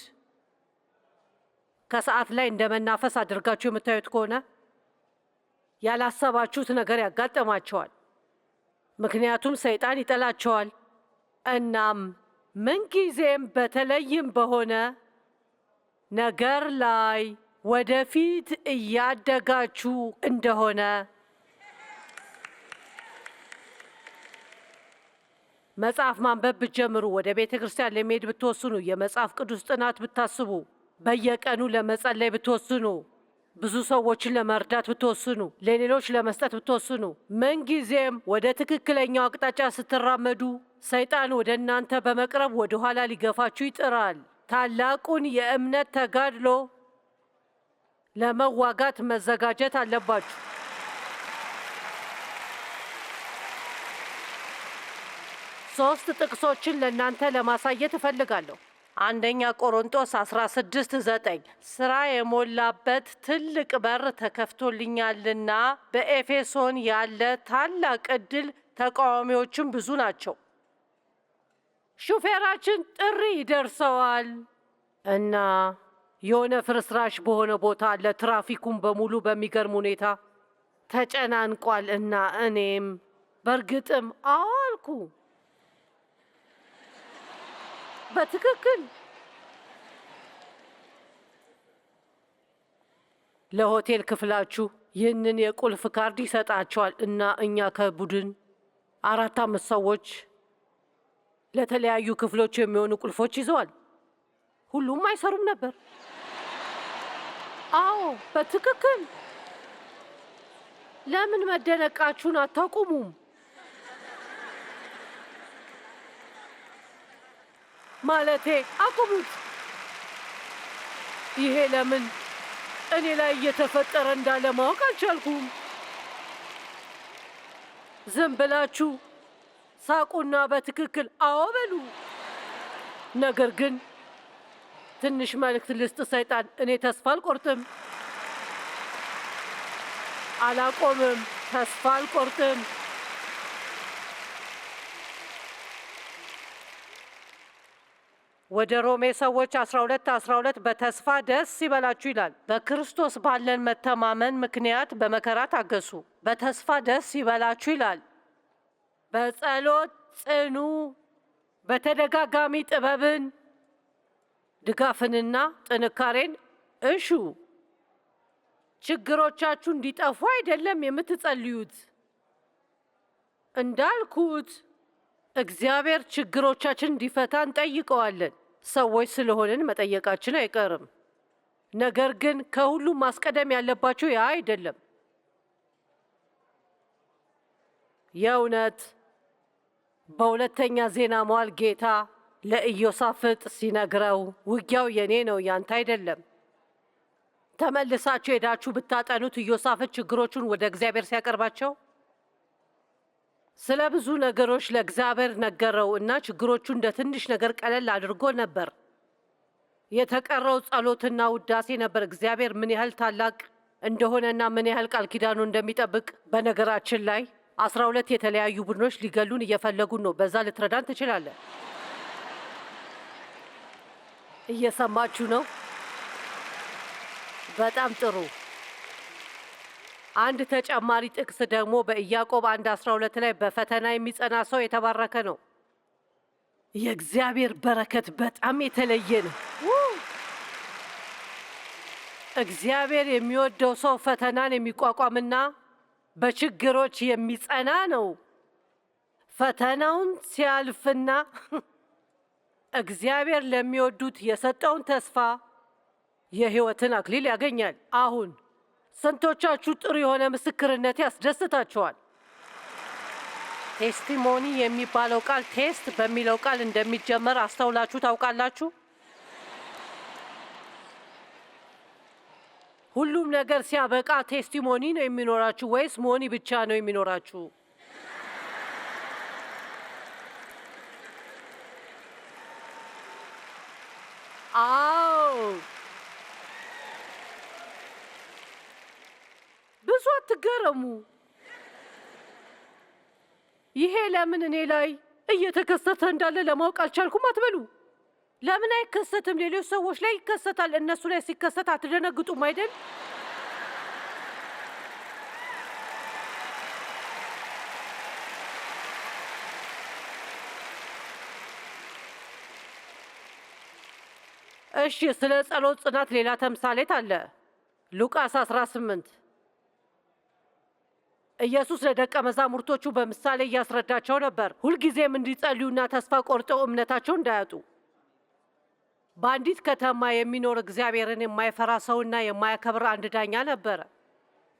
ከሰዓት ላይ እንደ መናፈስ አድርጋችሁ የምታዩት ከሆነ ያላሰባችሁት ነገር ያጋጥማቸዋል። ምክንያቱም ሰይጣን ይጠላቸዋል። እናም ምንጊዜም በተለይም በሆነ ነገር ላይ ወደፊት እያደጋችሁ እንደሆነ መጽሐፍ ማንበብ ብትጀምሩ፣ ወደ ቤተ ክርስቲያን ለመሄድ ብትወስኑ፣ የመጽሐፍ ቅዱስ ጥናት ብታስቡ፣ በየቀኑ ለመጸለይ ብትወስኑ፣ ብዙ ሰዎችን ለመርዳት ብትወስኑ፣ ለሌሎች ለመስጠት ብትወስኑ፣ ምንጊዜም ወደ ትክክለኛው አቅጣጫ ስትራመዱ ሰይጣን ወደ እናንተ በመቅረብ ወደ ኋላ ሊገፋችሁ ይጥራል። ታላቁን የእምነት ተጋድሎ ለመዋጋት መዘጋጀት አለባችሁ። ሶስት ጥቅሶችን ለእናንተ ለማሳየት እፈልጋለሁ። አንደኛ ቆሮንጦስ 16:9 ስራ የሞላበት ትልቅ በር ተከፍቶልኛልና በኤፌሶን ያለ ታላቅ ዕድል ተቃዋሚዎችም ብዙ ናቸው። ሹፌራችን ጥሪ ይደርሰዋል እና የሆነ ፍርስራሽ በሆነ ቦታ አለ። ትራፊኩን በሙሉ በሚገርም ሁኔታ ተጨናንቋል እና እኔም በእርግጥም አዋልኩ። በትክክል ለሆቴል ክፍላችሁ ይህንን የቁልፍ ካርድ ይሰጣቸዋል እና እኛ ከቡድን 4-5 ሰዎች ለተለያዩ ክፍሎች የሚሆኑ ቁልፎች ይዘዋል። ሁሉም አይሰሩም ነበር። አዎ በትክክል። ለምን መደነቃችሁን አታቁሙም? ማለቴ አቁሙት። ይሄ ለምን እኔ ላይ እየተፈጠረ እንዳለ ማወቅ አልቻልኩም። ዝም ብላችሁ ሳቁና በትክክል አዎ በሉ። ነገር ግን ትንሽ መልእክት ልስጥ። ሰይጣን እኔ ተስፋ አልቆርጥም፣ አላቆምም፣ ተስፋ አልቆርጥም። ወደ ሮሜ ሰዎች 12:12 በተስፋ ደስ ይበላችሁ ይላል። በክርስቶስ ባለን መተማመን ምክንያት በመከራ ታገሱ። በተስፋ ደስ ይበላችሁ ይላል። በጸሎት ጽኑ። በተደጋጋሚ ጥበብን፣ ድጋፍንና ጥንካሬን እሹ። ችግሮቻችሁ እንዲጠፉ አይደለም የምትጸልዩት። እንዳልኩት እግዚአብሔር ችግሮቻችን እንዲፈታ እንጠይቀዋለን። ሰዎች ስለሆንን መጠየቃችን አይቀርም። ነገር ግን ከሁሉም ማስቀደም ያለባቸው ያ አይደለም። የእውነት በሁለተኛ ዜና መዋዕል ጌታ ለኢዮሳፍጥ ሲነግረው ውጊያው የኔ ነው ያንተ አይደለም። ተመልሳችሁ ሄዳችሁ ብታጠኑት ኢዮሳፍጥ ችግሮቹን ወደ እግዚአብሔር ሲያቀርባቸው ስለ ብዙ ነገሮች ለእግዚአብሔር ነገረው እና ችግሮቹ እንደ ትንሽ ነገር ቀለል አድርጎ ነበር። የተቀረው ጸሎትና ውዳሴ ነበር። እግዚአብሔር ምን ያህል ታላቅ እንደሆነና ምን ያህል ቃል ኪዳኑ እንደሚጠብቅ። በነገራችን ላይ 12 የተለያዩ ቡድኖች ሊገሉን እየፈለጉን ነው። በዛ ልትረዳን ትችላለህ። እየሰማችሁ ነው? በጣም ጥሩ። አንድ ተጨማሪ ጥቅስ ደግሞ በኢያቆብ 1:12 ላይ በፈተና የሚጸና ሰው የተባረከ ነው። የእግዚአብሔር በረከት በጣም የተለየ ነው። እግዚአብሔር የሚወደው ሰው ፈተናን የሚቋቋምና በችግሮች የሚጸና ነው። ፈተናውን ሲያልፍና እግዚአብሔር ለሚወዱት የሰጠውን ተስፋ የሕይወትን አክሊል ያገኛል። አሁን ስንቶቻችሁ ጥሩ የሆነ ምስክርነት ያስደስታችኋል? ቴስቲሞኒ የሚባለው ቃል ቴስት በሚለው ቃል እንደሚጀመር አስተውላችሁ ታውቃላችሁ? ሁሉም ነገር ሲያበቃ ቴስቲሞኒ ነው የሚኖራችሁ ወይስ ሞኒ ብቻ ነው የሚኖራችሁ? አዎ፣ ብዙ አትገረሙ። ይሄ ለምን እኔ ላይ እየተከሰተ እንዳለ ለማወቅ አልቻልኩም አትበሉ። ለምን አይከሰትም? ሌሎች ሰዎች ላይ ይከሰታል። እነሱ ላይ ሲከሰት አትደነግጡም አይደል? እሺ፣ ስለ ጸሎት ጽናት ሌላ ተምሳሌት አለ። ሉቃስ 18 ኢየሱስ ለደቀ መዛሙርቶቹ በምሳሌ እያስረዳቸው ነበር፣ ሁልጊዜም እንዲጸልዩና ተስፋ ቆርጠው እምነታቸው እንዳያጡ። በአንዲት ከተማ የሚኖር እግዚአብሔርን የማይፈራ ሰውና የማያከብር አንድ ዳኛ ነበረ።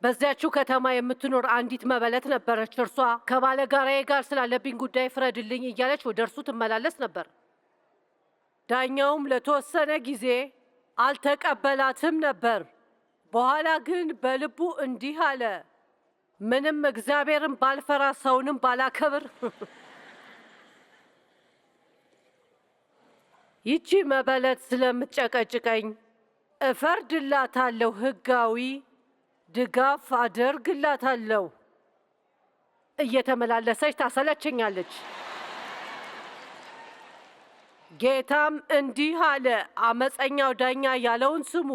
በዚያችው ከተማ የምትኖር አንዲት መበለት ነበረች። እርሷ ከባለጋራዬ ጋር ስላለብኝ ጉዳይ ፍረድልኝ እያለች ወደ እርሱ ትመላለስ ነበር። ዳኛውም ለተወሰነ ጊዜ አልተቀበላትም ነበር። በኋላ ግን በልቡ እንዲህ አለ፣ ምንም እግዚአብሔርን ባልፈራ ሰውንም ባላከብር ይቺ መበለት ስለምትጨቀጭቀኝ እፈርድላታለሁ፣ ሕጋዊ ድጋፍ አደርግላታለሁ። እየተመላለሰች ታሰለቸኛለች። ጌታም እንዲህ አለ፣ አመፀኛው ዳኛ ያለውን ስሙ።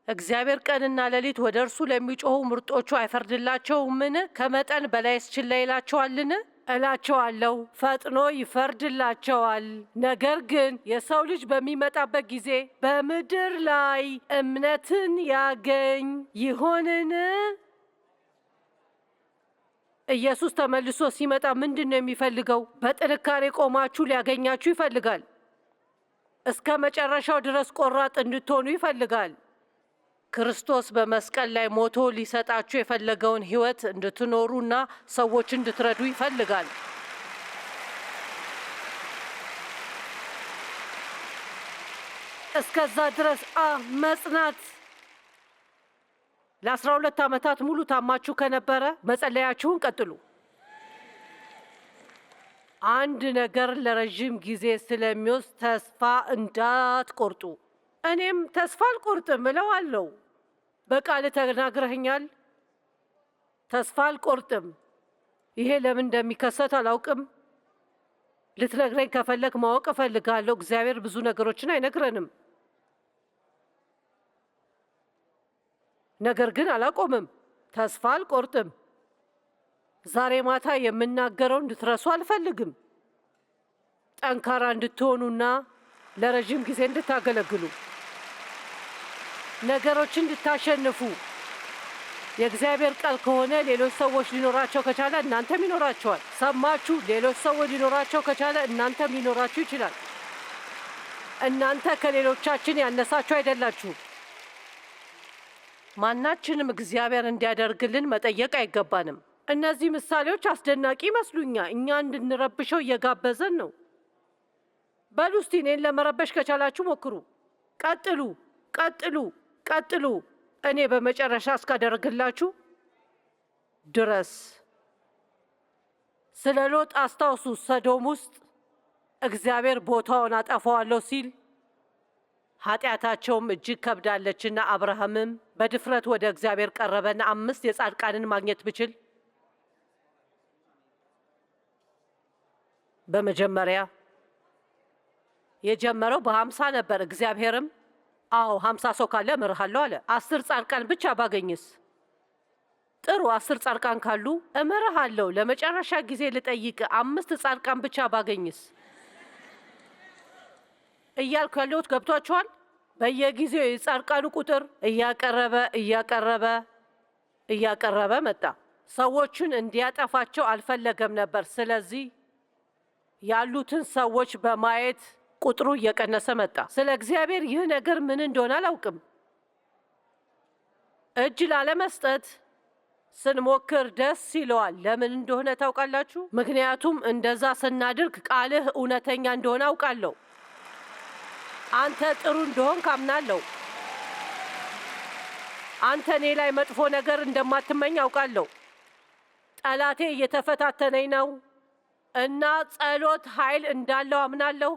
እግዚአብሔር ቀንና ሌሊት ወደ እርሱ ለሚጮኹ ምርጦቹ አይፈርድላቸውምን? ከመጠን በላይስ ችላ ይላቸዋልን? እላቸዋለሁ ፈጥኖ ይፈርድላቸዋል። ነገር ግን የሰው ልጅ በሚመጣበት ጊዜ በምድር ላይ እምነትን ያገኝ ይሆንን? ኢየሱስ ተመልሶ ሲመጣ ምንድን ነው የሚፈልገው? በጥንካሬ ቆማችሁ ሊያገኛችሁ ይፈልጋል። እስከ መጨረሻው ድረስ ቆራጥ እንድትሆኑ ይፈልጋል። ክርስቶስ በመስቀል ላይ ሞቶ ሊሰጣችሁ የፈለገውን ሕይወት እንድትኖሩና ሰዎች እንድትረዱ ይፈልጋል። እስከዛ ድረስ መጽናት። ለ12 ዓመታት ሙሉ ታማችሁ ከነበረ መጸለያችሁን ቀጥሉ። አንድ ነገር ለረዥም ጊዜ ስለሚወስድ ተስፋ እንዳትቆርጡ። እኔም ተስፋ አልቆርጥም እለዋለሁ። በቃል ተናግረኸኛል፣ ተስፋ አልቆርጥም። ይሄ ለምን እንደሚከሰት አላውቅም። ልትነግረኝ ከፈለግ ማወቅ እፈልጋለሁ። እግዚአብሔር ብዙ ነገሮችን አይነግረንም፣ ነገር ግን አላቆምም። ተስፋ አልቆርጥም። ዛሬ ማታ የምናገረው እንድትረሱ አልፈልግም። ጠንካራ እንድትሆኑና ለረዥም ጊዜ እንድታገለግሉ፣ ነገሮችን እንድታሸንፉ። የእግዚአብሔር ቃል ከሆነ ሌሎች ሰዎች ሊኖራቸው ከቻለ እናንተም ይኖራቸዋል። ሰማችሁ? ሌሎች ሰዎች ሊኖራቸው ከቻለ እናንተም ሊኖራችሁ ይችላል። እናንተ ከሌሎቻችን ያነሳችሁ አይደላችሁ። ማናችንም እግዚአብሔር እንዲያደርግልን መጠየቅ አይገባንም። እነዚህ ምሳሌዎች አስደናቂ ይመስሉኛል። እኛ እንድንረብሸው እየጋበዘን ነው። በሉ እስቲ እኔን ለመረበሽ ከቻላችሁ ሞክሩ። ቀጥሉ፣ ቀጥሉ፣ ቀጥሉ። እኔ በመጨረሻ እስካደርግላችሁ ድረስ። ስለ ሎጥ አስታውሱ። ሰዶም ውስጥ እግዚአብሔር ቦታውን አጠፋዋለሁ ሲል ኃጢአታቸውም እጅግ ከብዳለችና አብርሃምም በድፍረት ወደ እግዚአብሔር ቀረበና 5 የጻድቃንን ማግኘት ብችል በመጀመሪያ የጀመረው በ50 ነበር። እግዚአብሔርም 50 ሰው ካለ እምርሃለሁ አለ። 10 ጻድቃን ብቻ ባገኝስ? ጥሩ 10 ጻድቃን ካሉ እምርሃለሁ። ለመጨረሻ ጊዜ ልጠይቅ፣ 5 ጻድቃን ብቻ ባገኝስ? እያልኩ ያለሁት ገብቷችኋል? በየጊዜው የጻድቃኑ ቁጥር እያቀረበ መጣ። ሰዎችን እንዲያጠፋቸው አልፈለገም ነበር። ስለዚህ ያሉትን ሰዎች በማየት ቁጥሩ እየቀነሰ መጣ። ስለ እግዚአብሔር ይህ ነገር ምን እንደሆነ አላውቅም። እጅ ላለመስጠት ስንሞክር ደስ ይለዋል። ለምን እንደሆነ ታውቃላችሁ? ምክንያቱም እንደዛ ስናድርግ ቃልህ እውነተኛ እንደሆነ አውቃለሁ። አንተ ጥሩ እንደሆን ካምናለሁ። አንተ እኔ ላይ መጥፎ ነገር እንደማትመኝ አውቃለሁ። ጠላቴ እየተፈታተነኝ ነው እና ጸሎት ኃይል እንዳለው አምናለሁ።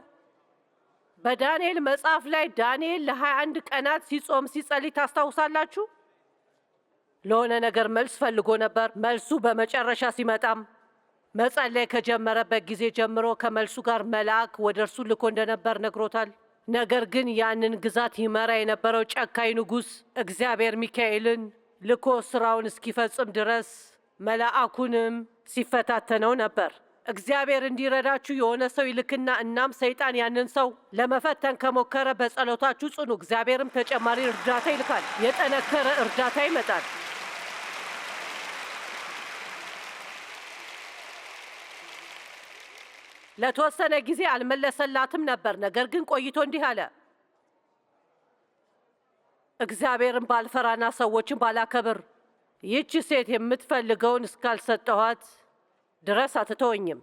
በዳንኤል መጽሐፍ ላይ ዳንኤል ለ21 ቀናት ሲጾም ሲጸልይ ታስታውሳላችሁ? ለሆነ ነገር መልስ ፈልጎ ነበር። መልሱ በመጨረሻ ሲመጣም መጸለይ ከጀመረበት ጊዜ ጀምሮ ከመልሱ ጋር መልአክ ወደ እርሱ ልኮ እንደነበር ነግሮታል። ነገር ግን ያንን ግዛት ይመራ የነበረው ጨካኝ ንጉሥ እግዚአብሔር ሚካኤልን ልኮ ስራውን እስኪፈጽም ድረስ መልአኩንም ሲፈታተነው ነበር። እግዚአብሔር እንዲረዳችሁ የሆነ ሰው ይልክና እናም ሰይጣን ያንን ሰው ለመፈተን ከሞከረ በጸሎታችሁ ጽኑ። እግዚአብሔርም ተጨማሪ እርዳታ ይልካል። የጠነከረ እርዳታ ይመጣል። ለተወሰነ ጊዜ አልመለሰላትም ነበር። ነገር ግን ቆይቶ እንዲህ አለ፣ እግዚአብሔርን ባልፈራና ሰዎችን ባላከብር ይህች ሴት የምትፈልገውን እስካልሰጠኋት ድረስ አትተወኝም።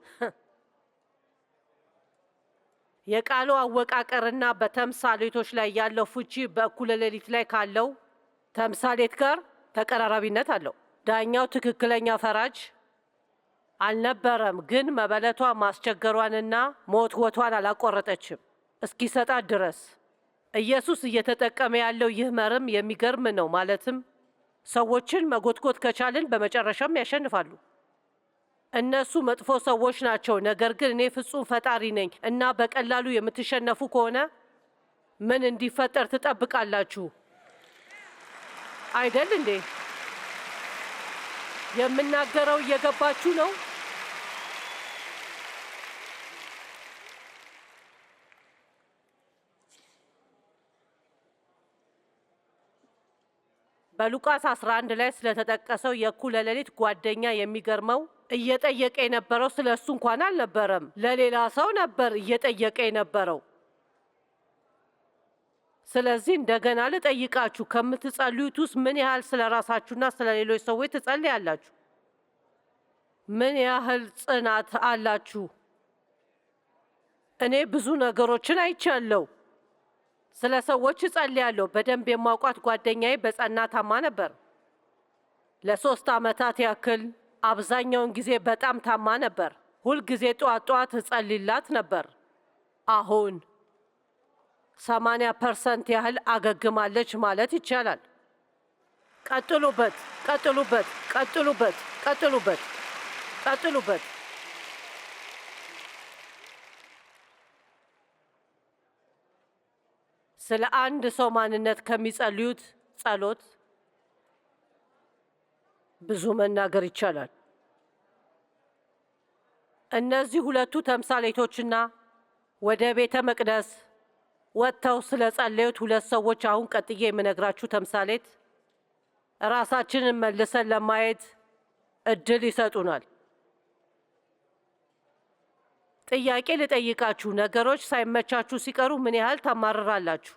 የቃሉ አወቃቀርና በተምሳሌቶች ላይ ያለው ፍቺ በእኩለ ሌሊት ላይ ካለው ተምሳሌት ጋር ተቀራራቢነት አለው። ዳኛው ትክክለኛ ፈራጅ አልነበረም፣ ግን መበለቷ ማስቸገሯንና መወትወቷን አላቋረጠችም እስኪሰጣት ድረስ። ኢየሱስ እየተጠቀመ ያለው ይህ መርም የሚገርም ነው። ማለትም ሰዎችን መጎትጎት ከቻልን በመጨረሻም ያሸንፋሉ። እነሱ መጥፎ ሰዎች ናቸው፣ ነገር ግን እኔ ፍጹም ፈጣሪ ነኝ እና በቀላሉ የምትሸነፉ ከሆነ ምን እንዲፈጠር ትጠብቃላችሁ? አይደል እንዴ? የምናገረው እየገባችሁ ነው? በሉቃስ 11 ላይ ስለተጠቀሰው የእኩለ ሌሊት ጓደኛ የሚገርመው እየጠየቀ የነበረው ስለ እሱ እንኳን አልነበረም፣ ለሌላ ሰው ነበር እየጠየቀ የነበረው። ስለዚህ እንደገና ልጠይቃችሁ፣ ከምትጸልዩት ውስጥ ምን ያህል ስለ ራሳችሁና ስለ ሌሎች ሰዎች ትጸልያላችሁ? ምን ያህል ጽናት አላችሁ? እኔ ብዙ ነገሮችን አይቻለሁ። ስለ ሰዎች እጸልያለሁ። በደንብ የማውቃት ጓደኛዬ በጸና ታማ ነበር። ለ3 ዓመታት ያክል አብዛኛውን ጊዜ በጣም ታማ ነበር። ሁልጊዜ ጠዋት ጠዋት እጸልይላት ነበር። አሁን 80% ያህል አገግማለች ማለት ይቻላል። ቀጥሉበት፣ ቀጥሉበት፣ ቀጥሉበት፣ ቀጥሉበት፣ ቀጥሉበት። ስለ አንድ ሰው ማንነት ከሚጸልዩት ጸሎት ብዙ መናገር ይቻላል። እነዚህ ሁለቱ ተምሳሌቶችና ወደ ቤተ መቅደስ ወጥተው ስለ ጸለዩት ሁለት ሰዎች አሁን ቀጥዬ የምነግራችሁ ተምሳሌት ራሳችንን መልሰን ለማየት እድል ይሰጡናል። ጥያቄ ልጠይቃችሁ፣ ነገሮች ሳይመቻችሁ ሲቀሩ ምን ያህል ታማርራላችሁ?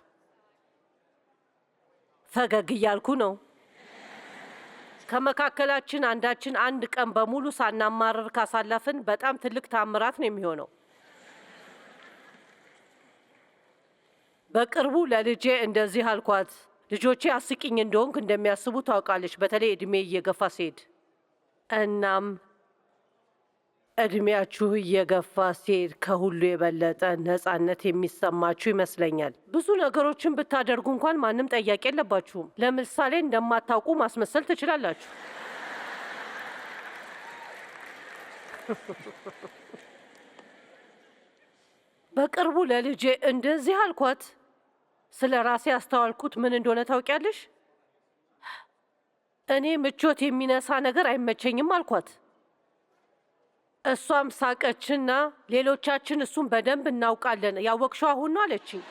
ፈገግ እያልኩ ነው። ከመካከላችን አንዳችን አንድ ቀን በሙሉ ሳናማርር ካሳለፍን በጣም ትልቅ ታምራት ነው የሚሆነው። በቅርቡ ለልጄ እንደዚህ አልኳት። ልጆቼ አስቂኝ እንደሆንክ እንደሚያስቡ ታውቃለች፣ በተለይ እድሜ እየገፋ ሲሄድ። እናም እድሜያችሁ እየገፋ ሲሄድ ከሁሉ የበለጠ ነፃነት የሚሰማችሁ ይመስለኛል። ብዙ ነገሮችን ብታደርጉ እንኳን ማንም ጠያቂ የለባችሁም። ለምሳሌ እንደማታውቁ ማስመሰል ትችላላችሁ። በቅርቡ ለልጄ እንደዚህ አልኳት። ስለ ራሴ ያስተዋልኩት ምን እንደሆነ ታውቂያለሽ? እኔ ምቾት የሚነሳ ነገር አይመቸኝም አልኳት። እሷም ሳቀችና ሌሎቻችን እሱን በደንብ እናውቃለን፣ ያወቅሽው አሁን ነው አለችኝ።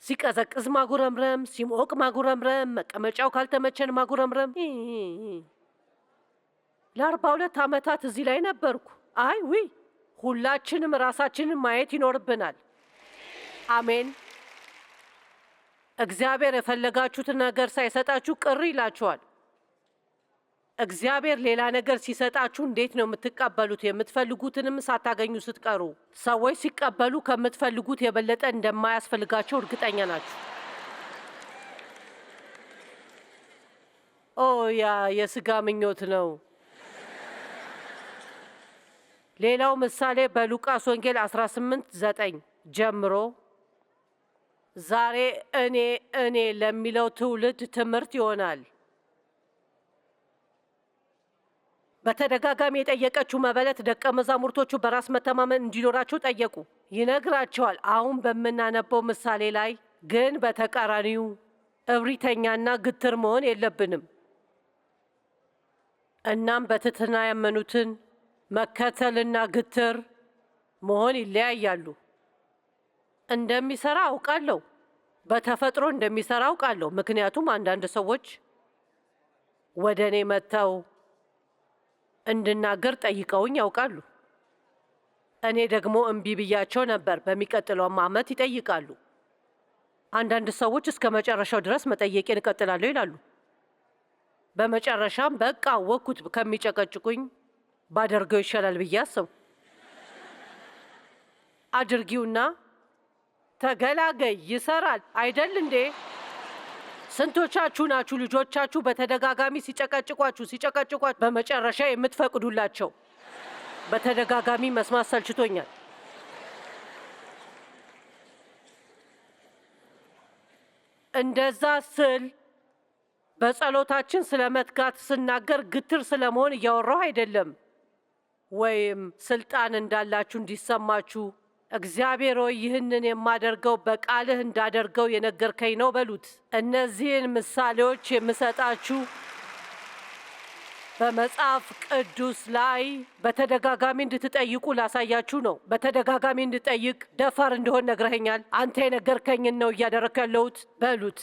ሲቀዘቅዝ ማጉረምረም፣ ሲሞቅ ማጉረምረም፣ መቀመጫው ካልተመቸን ማጉረምረም። ለ42 ዓመታት እዚህ ላይ ነበርኩ። አይ ዊ ሁላችንም ራሳችንን ማየት ይኖርብናል። አሜን። እግዚአብሔር የፈለጋችሁትን ነገር ሳይሰጣችሁ ቅር ይላችኋል። እግዚአብሔር ሌላ ነገር ሲሰጣችሁ እንዴት ነው የምትቀበሉት? የምትፈልጉትንም ሳታገኙ ስትቀሩ። ሰዎች ሲቀበሉ ከምትፈልጉት የበለጠ እንደማያስፈልጋቸው እርግጠኛ ናችሁ። ኦ ያ የሥጋ ምኞት ነው። ሌላው ምሳሌ በሉቃስ ወንጌል 18:9 ጀምሮ ዛሬ እኔ ለሚለው ትውልድ ትምህርት ይሆናል። በተደጋጋሚ የጠየቀችው መበለት ደቀ መዛሙርቶቹ በራስ መተማመን እንዲኖራቸው ጠየቁ። ይነግራቸዋል። አሁን በምናነበው ምሳሌ ላይ ግን በተቃራኒው እብሪተኛና ግትር መሆን የለብንም። እናም በትህትና ያመኑትን መከተልና ግትር መሆን ይለያያሉ። እንደሚሰራ አውቃለሁ። በተፈጥሮ እንደሚሰራ አውቃለሁ። ምክንያቱም አንዳንድ ሰዎች ወደ እኔ መጥተው እንድናገር ጠይቀውኝ ያውቃሉ። እኔ ደግሞ እምቢ ብያቸው ነበር። በሚቀጥለውም ዓመት ይጠይቃሉ። አንዳንድ ሰዎች እስከ መጨረሻው ድረስ መጠየቄን እቀጥላለሁ ይላሉ። በመጨረሻም በቃ አወቅኩት፣ ከሚጨቀጭቁኝ ባደርገው ይሻላል ብዬ አሰብኩ። አድርጊውና ተገላገይ። ይሰራል አይደል እንዴ? ስንቶቻችሁ ናችሁ ልጆቻችሁ በተደጋጋሚ ሲጨቀጭቋችሁ በመጨረሻ የምትፈቅዱላቸው? በተደጋጋሚ መስማት ሰልችቶኛል። እንደዛ ስል በጸሎታችን ስለ መትጋት ስናገር ግትር ስለመሆን እያወራሁ አይደለም፣ ወይም ስልጣን እንዳላችሁ እንዲሰማችሁ። እግዚአብሔር ሆይ ይህንን የማደርገው በቃልህ እንዳደርገው የነገርከኝ ነው በሉት። እነዚህን ምሳሌዎች የምሰጣችሁ በመጽሐፍ ቅዱስ ላይ በተደጋጋሚ እንድትጠይቁ ላሳያችሁ ነው። በተደጋጋሚ እንድጠይቅ ደፋር እንደሆን ነግረኸኛል። አንተ የነገርከኝን ነው እያደረግኩ ያለሁት በሉት።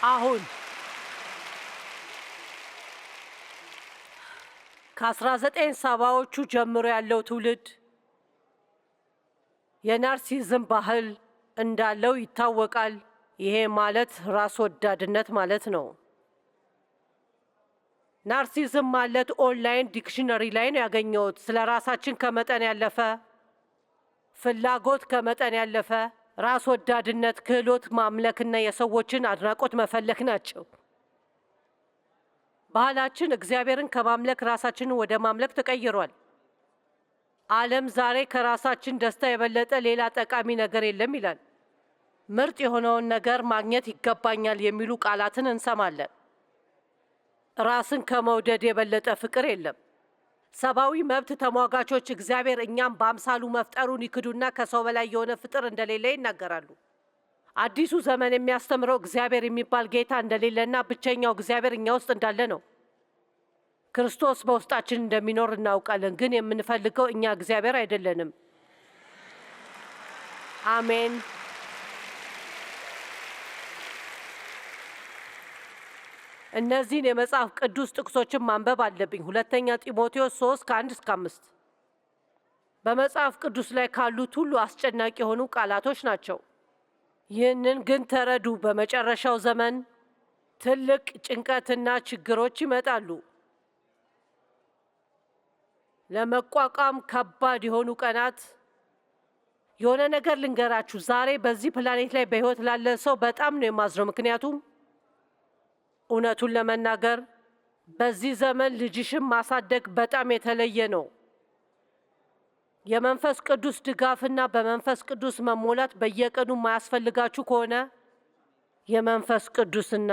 አሁን ከ1970ዎቹ ጀምሮ ያለው ትውልድ የናርሲዝም ባህል እንዳለው ይታወቃል። ይሄ ማለት ራስ ወዳድነት ማለት ነው። ናርሲዝም ማለት ኦንላይን ዲክሽነሪ ላይ ነው ያገኘሁት። ስለ ራሳችን ከመጠን ያለፈ ፍላጎት፣ ከመጠን ያለፈ ራስ ወዳድነት፣ ክህሎት ማምለክና የሰዎችን አድናቆት መፈለግ ናቸው። ባህላችን እግዚአብሔርን ከማምለክ ራሳችንን ወደ ማምለክ ተቀይሯል። ዓለም ዛሬ ከራሳችን ደስታ የበለጠ ሌላ ጠቃሚ ነገር የለም ይላል። ምርጥ የሆነውን ነገር ማግኘት ይገባኛል የሚሉ ቃላትን እንሰማለን። ራስን ከመውደድ የበለጠ ፍቅር የለም። ሰብአዊ መብት ተሟጋቾች እግዚአብሔር እኛም በአምሳሉ መፍጠሩን ይክዱና ከሰው በላይ የሆነ ፍጥር እንደሌለ ይናገራሉ። አዲሱ ዘመን የሚያስተምረው እግዚአብሔር የሚባል ጌታ እንደሌለና ብቸኛው እግዚአብሔር እኛ ውስጥ እንዳለ ነው። ክርስቶስ በውስጣችን እንደሚኖር እናውቃለን፣ ግን የምንፈልገው እኛ እግዚአብሔር አይደለንም። አሜን። እነዚህን የመጽሐፍ ቅዱስ ጥቅሶችን ማንበብ አለብኝ። ሁለተኛ ጢሞቴዎስ 3:1-5 በመጽሐፍ ቅዱስ ላይ ካሉት ሁሉ አስጨናቂ የሆኑ ቃላቶች ናቸው። ይህንን ግን ተረዱ፣ በመጨረሻው ዘመን ትልቅ ጭንቀትና ችግሮች ይመጣሉ። ለመቋቋም ከባድ የሆኑ ቀናት። የሆነ ነገር ልንገራችሁ፣ ዛሬ በዚህ ፕላኔት ላይ በሕይወት ላለ ሰው በጣም ነው የማዝነው። ምክንያቱም እውነቱን ለመናገር በዚህ ዘመን ልጅሽን ማሳደግ በጣም የተለየ ነው። የመንፈስ ቅዱስ ድጋፍና በመንፈስ ቅዱስ መሞላት በየቀኑ የማያስፈልጋችሁ ከሆነ የመንፈስ ቅዱስና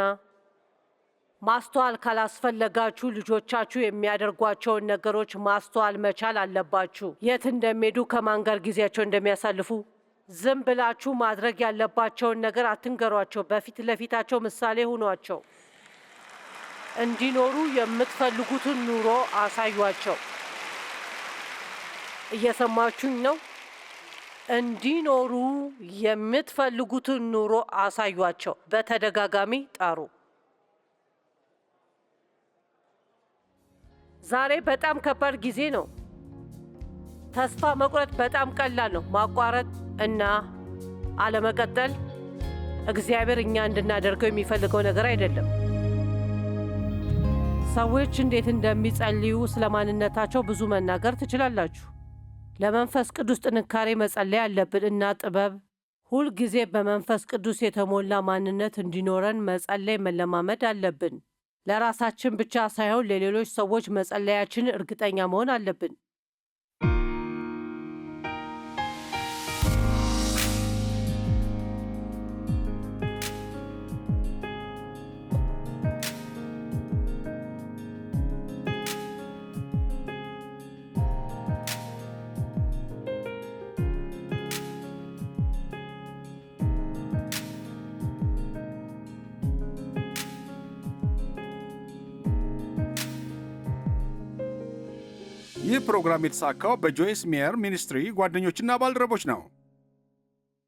ማስተዋል ካላስፈለጋችሁ ልጆቻችሁ የሚያደርጓቸውን ነገሮች ማስተዋል መቻል አለባችሁ። የት እንደሚሄዱ፣ ከማን ጋር ጊዜያቸው እንደሚያሳልፉ ዝም ብላችሁ ማድረግ ያለባቸውን ነገር አትንገሯቸው። በፊት ለፊታቸው ምሳሌ ሁኗቸው። እንዲኖሩ የምትፈልጉትን ኑሮ አሳዩአቸው። እየሰማችሁኝ ነው? እንዲኖሩ የምትፈልጉትን ኑሮ አሳዩአቸው። በተደጋጋሚ ጠሩ። ዛሬ በጣም ከባድ ጊዜ ነው። ተስፋ መቁረጥ በጣም ቀላል ነው። ማቋረጥ እና አለመቀጠል እግዚአብሔር እኛ እንድናደርገው የሚፈልገው ነገር አይደለም። ሰዎች እንዴት እንደሚጸልዩ ስለ ማንነታቸው ብዙ መናገር ትችላላችሁ። ለመንፈስ ቅዱስ ጥንካሬ መጸለይ አለብን እና ጥበብ ሁልጊዜ በመንፈስ ቅዱስ የተሞላ ማንነት እንዲኖረን መጸለይ መለማመድ አለብን። ለራሳችን ብቻ ሳይሆን ለሌሎች ሰዎች መጸለያችን እርግጠኛ መሆን አለብን። ይህ ፕሮግራም የተሳካው በጆይስ ሜየር ሚኒስትሪ ጓደኞችና ባልደረቦች ነው።